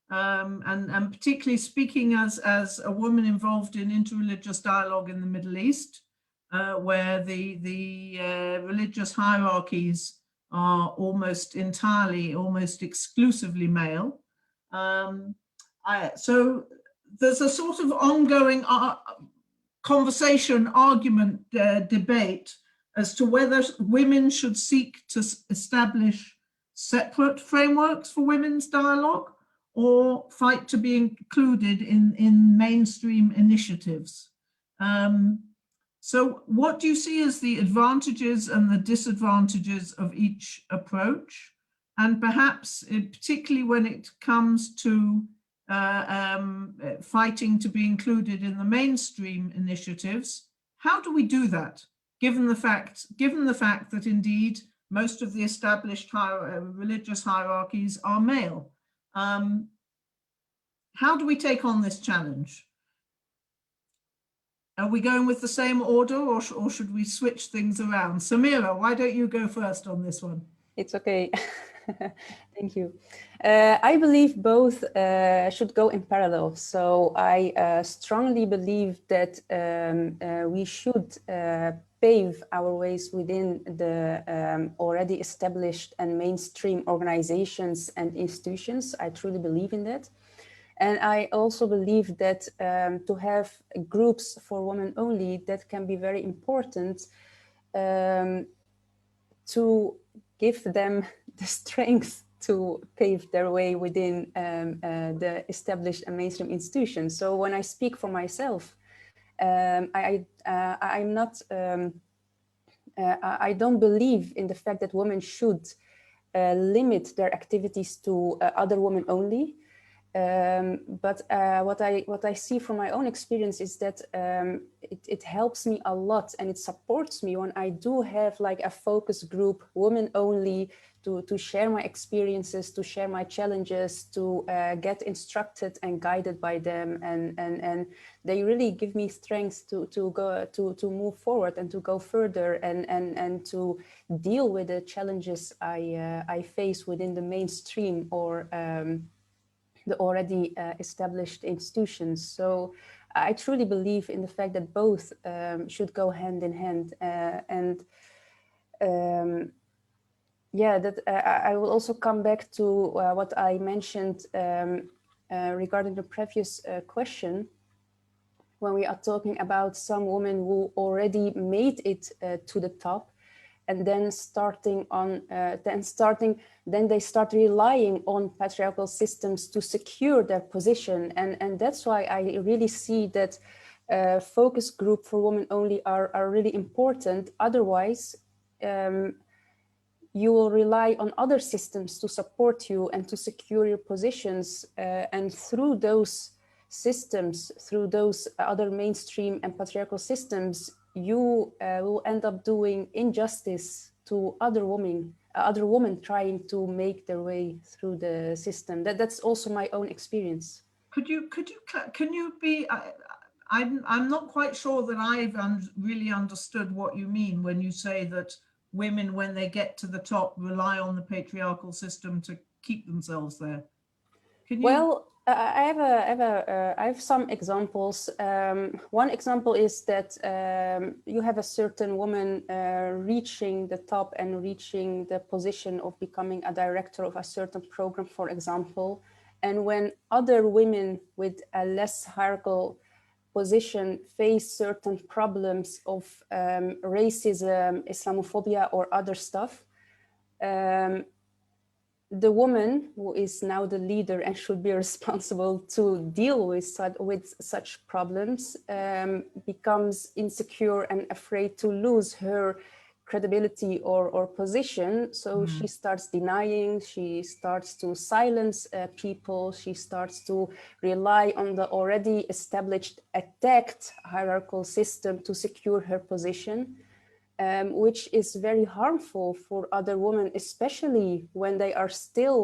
and particularly speaking as a woman involved in interreligious dialogue in the Middle East, where the religious hierarchies are almost entirely, almost exclusively male. So there's a sort of ongoing conversation, argument, debate as to whether women should seek to establish separate frameworks for women's dialogue or fight to be included in mainstream initiatives. So what do you see as the advantages and the disadvantages of each approach? And perhaps particularly when it comes to fighting to be included in the mainstream initiatives, how do we do that? Given the fact that indeed most of the established religious hierarchies are male. How do we take on this challenge? Are we going with the same order, or should we switch things around? Samira, why don't you go first on this one? It's okay. Thank you. I believe both should go in parallel. So I strongly believe that we should pave our ways within the already established and mainstream organizations and institutions. I truly believe in that. And I also believe that to have groups for women only, that can be very important to give them the strength to pave their way within the established and mainstream institutions. So when I speak for myself, I don't believe in the fact that women should limit their activities to other women only. But what I see from my own experience is that it helps me a lot, and it supports me when I do have like a focus group, women only, to share my experiences, to share my challenges, to get instructed and guided by them, and they really give me strength to move forward and to go further and to deal with the challenges I face within the mainstream or the already established institutions. So I truly believe in the fact that both should go hand in hand. Yeah, that I will also come back to what I mentioned regarding the previous question, when we are talking about some women who already made it to the top, and then they start relying on patriarchal systems to secure their position. And that's why I really see that focus group for women only are really important. Otherwise, you will rely on other systems to support you and to secure your positions. And through those systems, through those other mainstream and patriarchal systems, you will end up doing injustice to other women trying to make their way through the system. That's also my own experience. Can you be? I'm not quite sure that I've really understood what you mean when you say that women, when they get to the top, rely on the patriarchal system to keep themselves there. Can you? Well, I have some examples. One example is that you have a certain woman reaching the top and reaching the position of becoming a director of a certain program, for example. And when other women with a less hierarchical position face certain problems of racism, Islamophobia, or other stuff, the woman who is now the leader and should be responsible to deal with such problems becomes insecure and afraid to lose her credibility or position. So she starts denying, she starts to silence people, she starts to rely on the already established, attacked hierarchical system to secure her position, which is very harmful for other women, especially when they are still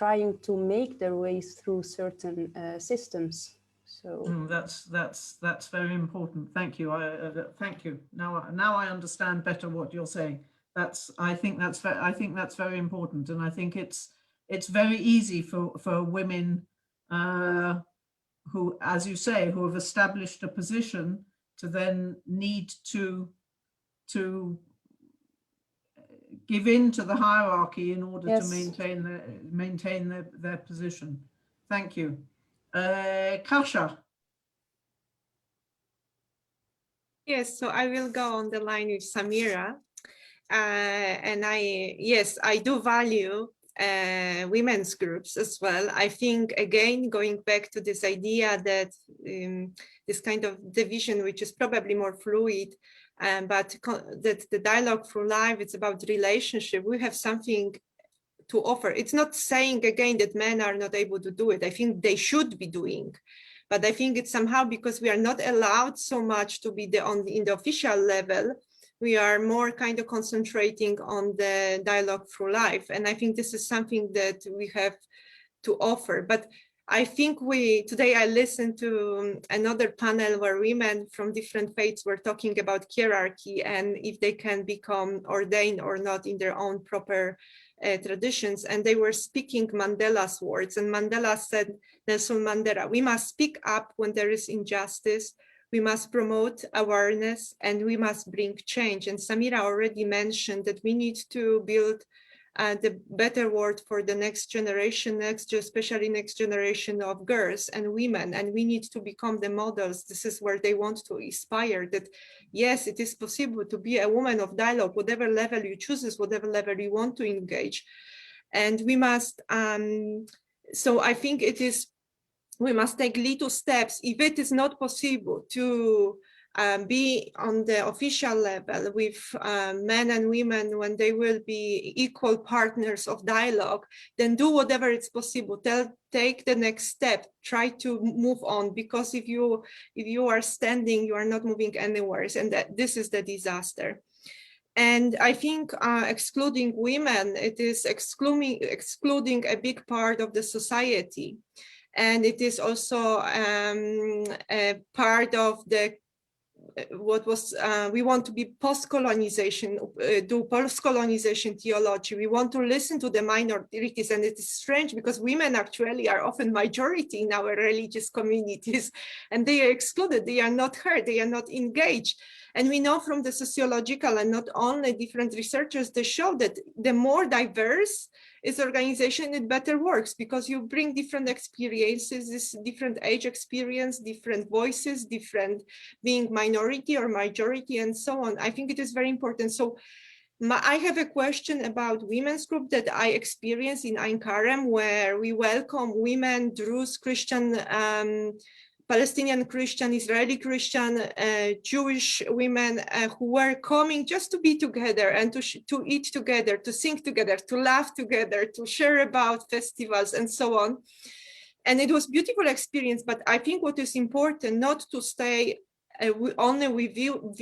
trying to make their ways through certain systems. So that's very important. Thank you. Thank you. Now I understand better what you're saying. I think that's very important, and I think it's very easy for women who, as you say, who have established a position to then need to give in to the hierarchy in order yes. to maintain their position. Thank you. Kasia. Yes, so I will go on the line with Samira. And I do value women's groups as well. I think, again, going back to this idea that this kind of division, which is probably more fluid, but that the dialogue through life, it's about relationship. We have something to offer. It's not saying, again, that men are not able to do it. I think they should be doing. But I think it's somehow because we are not allowed so much to be in the official level, we are more kind of concentrating on the dialogue through life. And I think this is something that we have to offer. But I think today I listened to another panel where women from different faiths were talking about hierarchy and if they can become ordained or not in their own proper traditions. And they were speaking Mandela's words. And Mandela said, Nelson Mandela, we must speak up when there is injustice. We must promote awareness and we must bring change. And Samira already mentioned that we need to build the better world for the next generation, especially next generation of girls and women. And we need to become the models. This is where they want to inspire that, yes, it is possible to be a woman of dialogue, whatever level you choose, whatever level you want to engage. And we must, so I think we must take little steps. If it is not possible to be on the official level with men and women when they will be equal partners of dialogue, then do whatever it's possible. Take the next step. Try to move on, because if you are standing, you are not moving anywhere, and this is the disaster. And I think excluding women, it is excluding a big part of the society. And it is also a part of the we want to be post-colonization, do post-colonization theology. We want to listen to the minorities, and it is strange because women actually are often majority in our religious communities, and they are excluded, they are not heard, they are not engaged. And we know from the sociological and not only different researchers, they show that the more diverse is organization, it better works, because you bring different experiences, this different age experience, different voices, different being minority or majority, and so on. I think it is very important. So I have a question about women's group that I experienced in Ein Karem, where we welcome women, Druze, Christian, Palestinian Christian, Israeli Christian, Jewish women who were coming just to be together and to eat together, to sing together, to laugh together, to share about festivals and so on. And it was a beautiful experience, but I think what is important, not to stay only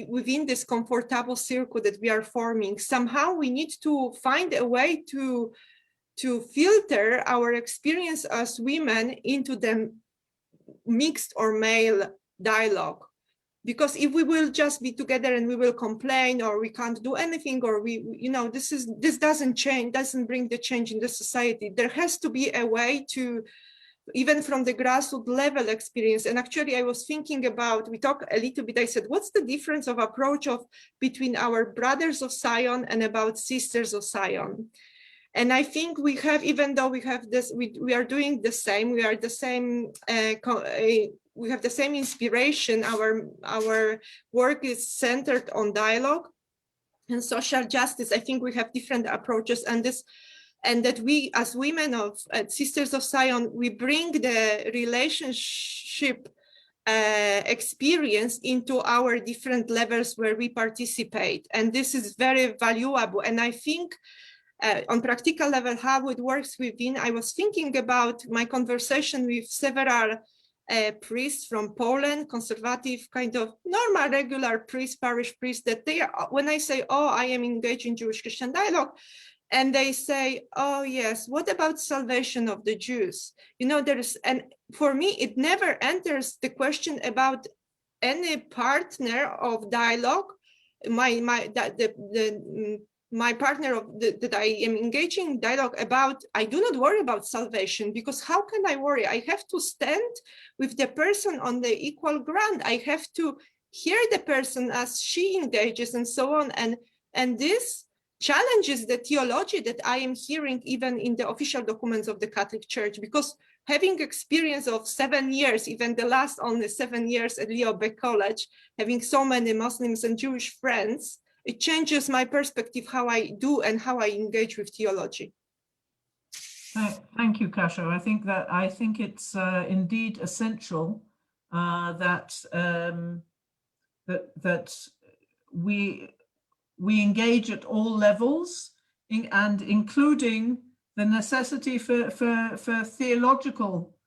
within this comfortable circle that we are forming. Somehow we need to find a way to filter our experience as women into the mixed or male dialogue, because if we will just be together and we will complain, or we can't do anything, or this doesn't bring the change in the society. There has to be a way to, even from the grassroots level experience. And actually I was thinking about, we talked a little bit, I said, what's the difference of approach between our brothers of Sion and about sisters of Sion? And I think we have, even though we have this, we are doing the same, we are the same, we have the same inspiration. Our work is centered on dialogue and social justice. I think we have different approaches, and that we, as women of Sisters of Sion, we bring the relationship experience into our different levels where we participate. And this is very valuable. And I think on practical level, how it works within, I was thinking about my conversation with several priests from Poland, conservative, kind of normal, regular priests, parish priests, that they are, when I say, oh, I am engaged in Jewish-Christian dialogue, and they say, oh, yes, what about salvation of the Jews? You know, and for me, it never enters the question about any partner of dialogue. My partner that I am engaging in dialogue about, I do not worry about salvation, because how can I worry? I have to stand with the person on the equal ground. I have to hear the person as she engages and so on. And this challenges the theology that I am hearing even in the official documents of the Catholic Church, because having experience of 7 years, even the last only 7 years at Leo Beck College, having so many Muslims and Jewish friends, it changes my perspective, how I do and how I engage with theology. Thank you, Kasia. I think it's indeed essential that we engage at all levels, and including the necessity for theological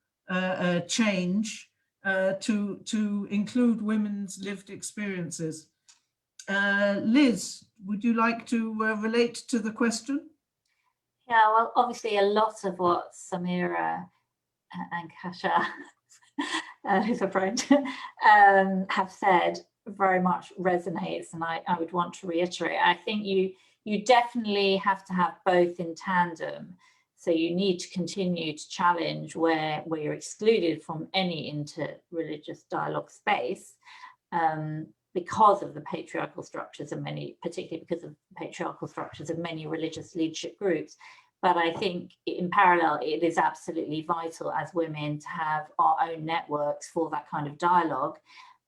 change to include women's lived experiences. Liz, would you like to relate to the question? Yeah, well, obviously a lot of what Samira and Kasia, who's a friend, have said very much resonates, and I would want to reiterate. I think you definitely have to have both in tandem. So you need to continue to challenge where you're excluded from any inter-religious dialogue space, because of the patriarchal structures of many, particularly because of the patriarchal structures of many religious leadership groups. But I think in parallel, it is absolutely vital as women to have our own networks for that kind of dialogue,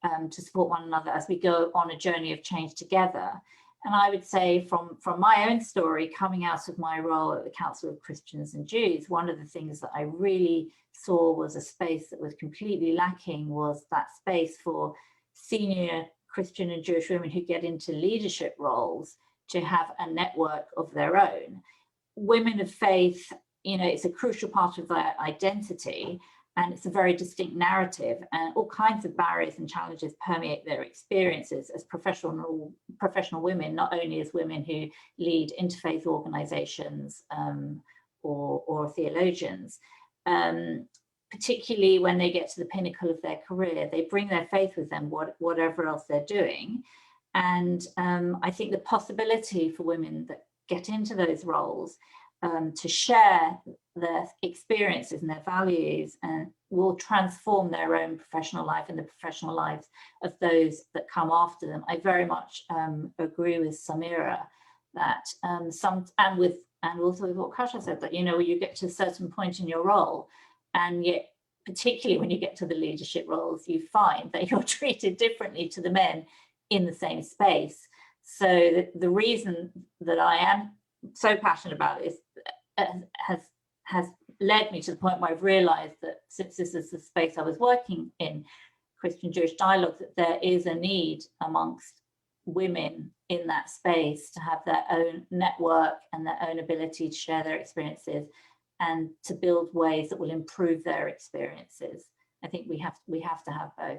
to support one another as we go on a journey of change together. And I would say from my own story, coming out of my role at the Council of Christians and Jews, one of the things that I really saw was a space that was completely lacking, was that space for senior Christian and Jewish women who get into leadership roles to have a network of their own. Women of faith, you know, it's a crucial part of their identity, and it's a very distinct narrative, and all kinds of barriers and challenges permeate their experiences as professional women, not only as women who lead interfaith organizations or theologians. Particularly when they get to the pinnacle of their career, they bring their faith with them, whatever else they're doing. And I think the possibility for women that get into those roles to share their experiences and their values and will transform their own professional life and the professional lives of those that come after them. I very much agree with Samira that and also with what Kasia said, that, you know, you get to a certain point in your role, and yet, particularly when you get to the leadership roles, you find that you're treated differently to the men in the same space. So the reason that I am so passionate about it has led me to the point where I've realized that, since this is the space I was working in, Christian Jewish dialogue, that there is a need amongst women in that space to have their own network and their own ability to share their experiences and to build ways that will improve their experiences. I think we have to have both.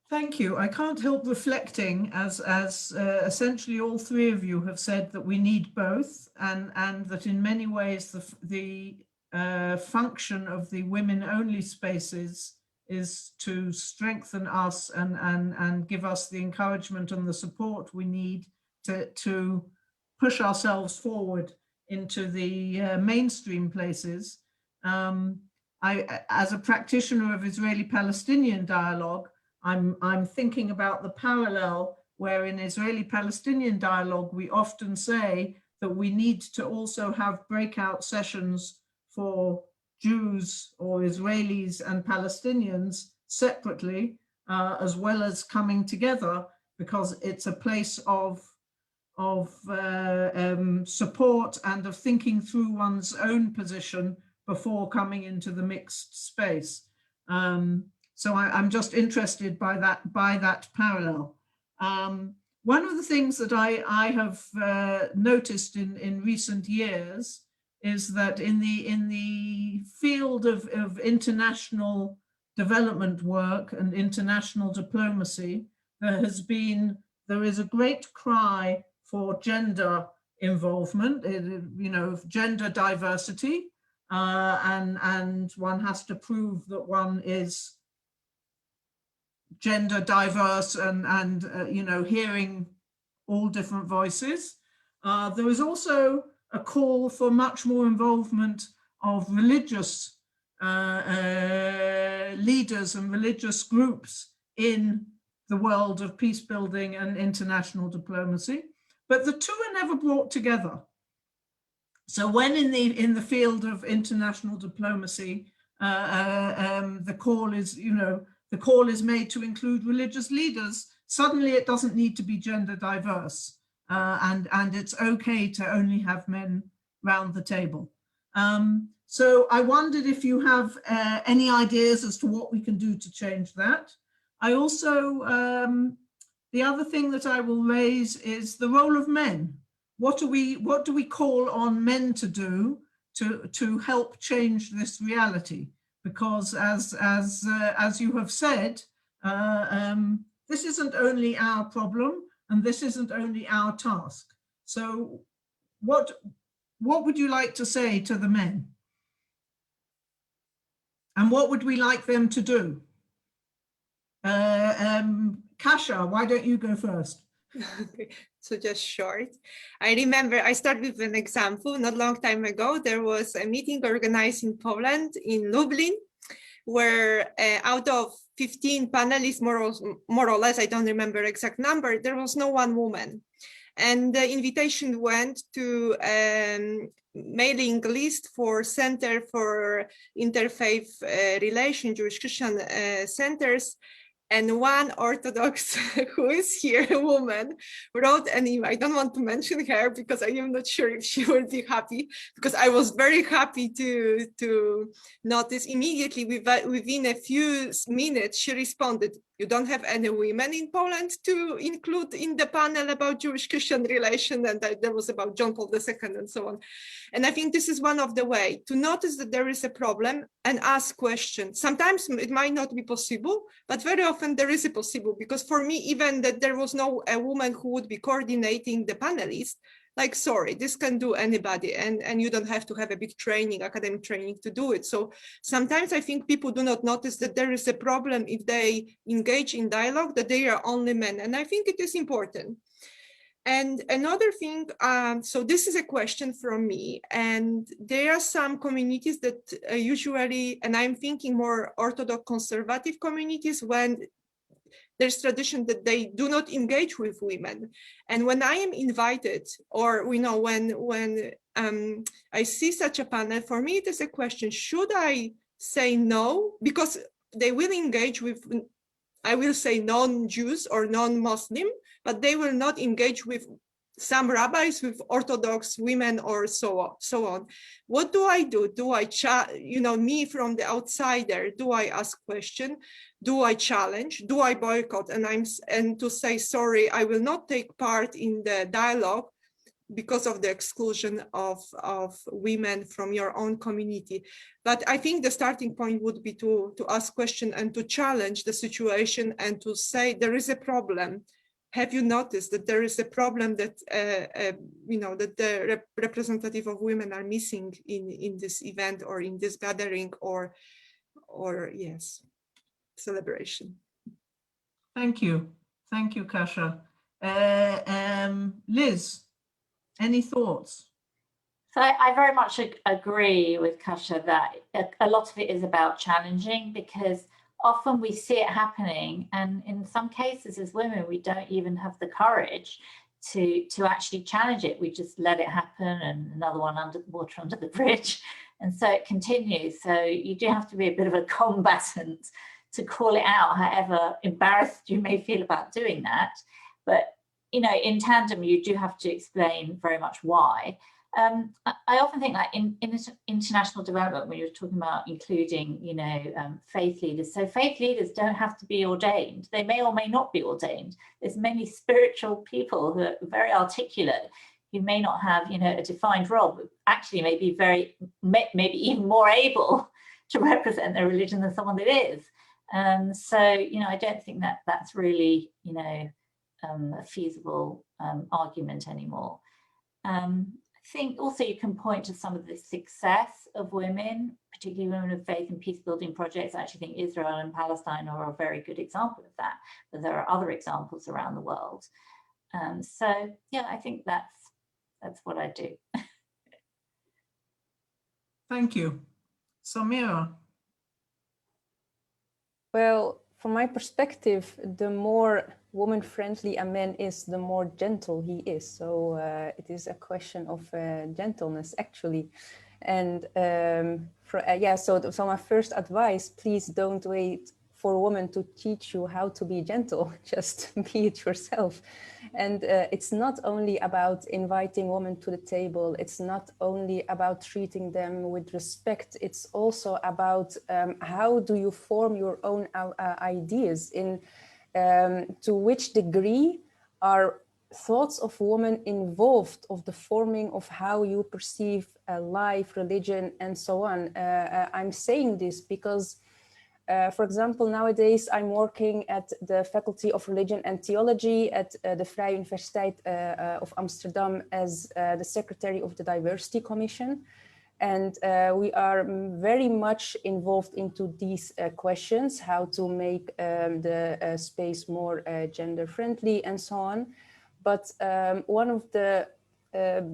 Thank you. I can't help reflecting, as essentially all three of you have said, that we need both, and that in many ways the function of the women-only spaces is to strengthen us and give us the encouragement and the support we need to push ourselves forward into the mainstream places. As a practitioner of Israeli-Palestinian dialogue, I'm thinking about the parallel where in Israeli-Palestinian dialogue, we often say that we need to also have breakout sessions for Jews or Israelis and Palestinians separately, as well as coming together, because it's a place of support and of thinking through one's own position before coming into the mixed space. So I'm just interested by that parallel. One of the things that I have noticed in recent years is that in the field of international development work and international diplomacy, there is a great cry for gender involvement, gender diversity, and one has to prove that one is gender diverse and hearing all different voices. There is also a call for much more involvement of religious leaders and religious groups in the world of peace building and international diplomacy, but the two are never brought together. So when in the field of international diplomacy, the call is made to include religious leaders, suddenly it doesn't need to be gender diverse, and it's okay to only have men round the table. So I wondered if you have any ideas as to what we can do to change that. I also, the other thing that I will raise is the role of men. What do we call on men to do to help change this reality? Because as you have said, this isn't only our problem and this isn't only our task. So what would you like to say to the men? And what would we like them to do? Kasia, why don't you go first? Okay, so just short. I remember I start with an example. Not long time ago, there was a meeting organized in Poland, in Lublin, where out of 15 panelists, more or less, I don't remember exact number, there was no one woman. And the invitation went to mailing list for Center for Interfaith Relation, Jewish-Christian centers. And one Orthodox who is here, a woman, wrote an email. I don't want to mention her because I am not sure if she will be happy, because I was very happy to notice immediately within a few minutes, she responded, "You don't have any women in Poland to include in the panel about Jewish-Christian relation," and there was about John Paul II and so on. And I think this is one of the ways to notice that there is a problem and ask questions. Sometimes it might not be possible, but very often there is a possible, because for me, even that there was no a woman who would be coordinating the panelists, like, sorry, this can do anybody, and you don't have to have a big training, academic training to do it. So sometimes I think people do not notice that there is a problem if they engage in dialogue, that they are only men, and I think it is important. And another thing, so this is a question from me, and there are some communities that usually, and I'm thinking more Orthodox conservative communities, when there's tradition that they do not engage with women. And when I am invited, or when I see such a panel, for me it is a question, should I say no? Because they will engage with, I will say, non-Jews or non-Muslim, but they will not engage with some rabbis, with Orthodox women, or so on. What do I do? Do I, me from the outsider, do I ask question? Do I challenge? Do I boycott? And to say, sorry, I will not take part in the dialogue because of the exclusion of women from your own community. But I think the starting point would be to ask question and to challenge the situation and to say there is a problem. Have you noticed that there is a problem that that the representative of women are missing in this event or in this gathering or yes, celebration? Thank you, Kasia. Liz, any thoughts? So I very much agree with Kasia that a lot of it is about challenging, because often we see it happening, and in some cases as women we don't even have the courage to actually challenge it. We just let it happen, and another one water under the bridge, and so it continues. So you do have to be a bit of a combatant to call it out, however embarrassed you may feel about doing that. But in tandem you do have to explain very much why. I often think that in international development, when you're talking about including, you know, faith leaders, so faith leaders don't have to be ordained. They may or may not be ordained. There's many spiritual people who are very articulate, who may not have, you know, a defined role, but actually may be maybe even more able to represent their religion than someone that is. So, you know, I don't think that that's really, you know, a feasible argument anymore. I think also you can point to some of the success of women, particularly women of faith and peace building projects. I actually think Israel and Palestine are a very good example of that, but there are other examples around the world. So yeah, I think that's what I do. Thank you. Samira. Well, from my perspective, the more woman-friendly a man is, the more gentle he is. So it is a question of gentleness, actually. And so my first advice, please don't wait for a woman to teach you how to be gentle, just be it yourself. And it's not only about inviting women to the table, it's not only about treating them with respect, it's also about how do you form your own ideas, to which degree are thoughts of women involved of the forming of how you perceive life, religion, and so on. I'm saying this because for example, nowadays I'm working at the Faculty of Religion and Theology at the Vrije Universiteit of Amsterdam as the Secretary of the Diversity Commission. And we are very much involved into these questions, how to make the space more gender friendly and so on. But one of the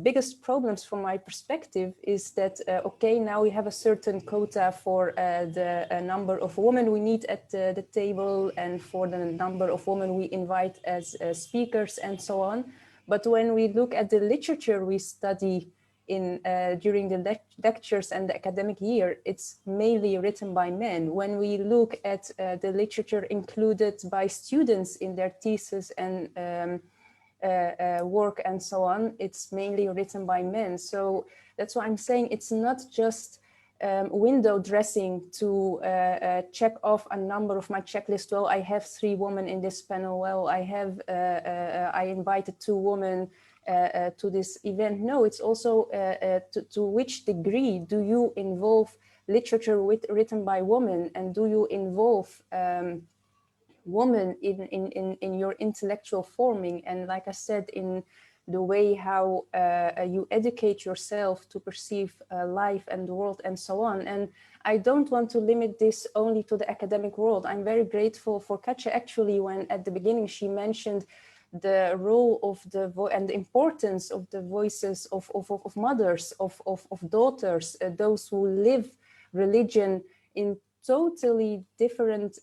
biggest problems from my perspective is that, okay, now we have a certain quota for the number of women we need at the table and for the number of women we invite as speakers and so on. But when we look at the literature we study during the lectures and the academic year, it's mainly written by men. When we look at the literature included by students in their thesis and work and so on, it's mainly written by men. So that's why I'm saying it's not just window dressing to check off a number of my checklist. Well, I have 3 women in this panel. Well, I invited 2 women to this event. No, it's also to which degree do you involve literature written by women, and do you involve women in your intellectual forming, and like I said, in the way how you educate yourself to perceive life and the world and so on. And I don't want to limit this only to the academic world. I'm very grateful for Katja, actually, when at the beginning she mentioned the role of and the importance of the voices of mothers, of daughters, those who live religion in totally different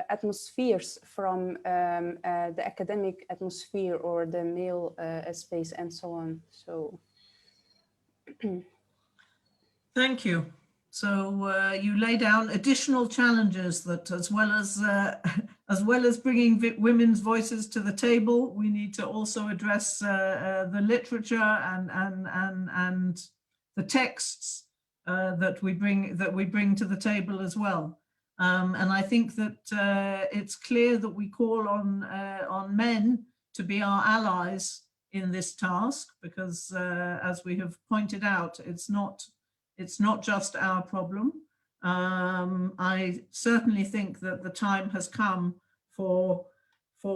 atmospheres from the academic atmosphere or the male space and so on. So, thank you. So you lay down additional challenges that, as well as bringing women's voices to the table, we need to also address the literature and the texts that we bring to the table as well. And I think that it's clear that we call on men to be our allies in this task, because as we have pointed out, it's not just our problem. I certainly think that the time has come for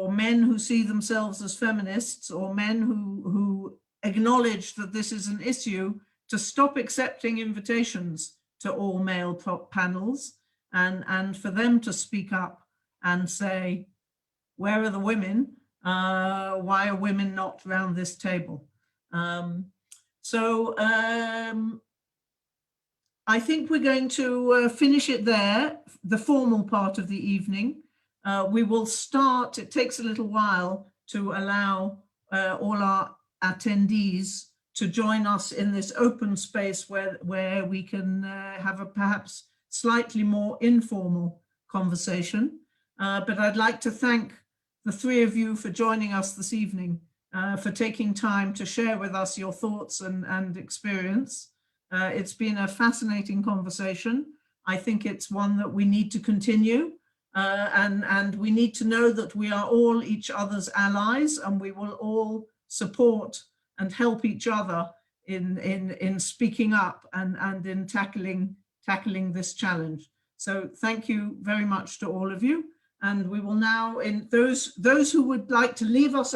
men who see themselves as feminists, or men who acknowledge that this is an issue, to stop accepting invitations to all male panels, and for them to speak up and say, where are the women? Why are women not around this table? I think we're going to finish it there, the formal part of the evening. We will start, it takes a little while to allow all our attendees to join us in this open space where we can have a perhaps slightly more informal conversation. But I'd like to thank the 3 of you for joining us this evening for taking time to share with us your thoughts and experience. It's been a fascinating conversation. I think it's one that we need to continue, and we need to know that we are all each other's allies, and we will all support and help each other in speaking up and in tackling this challenge. So thank you very much to all of you. And we will now, those who would like to leave us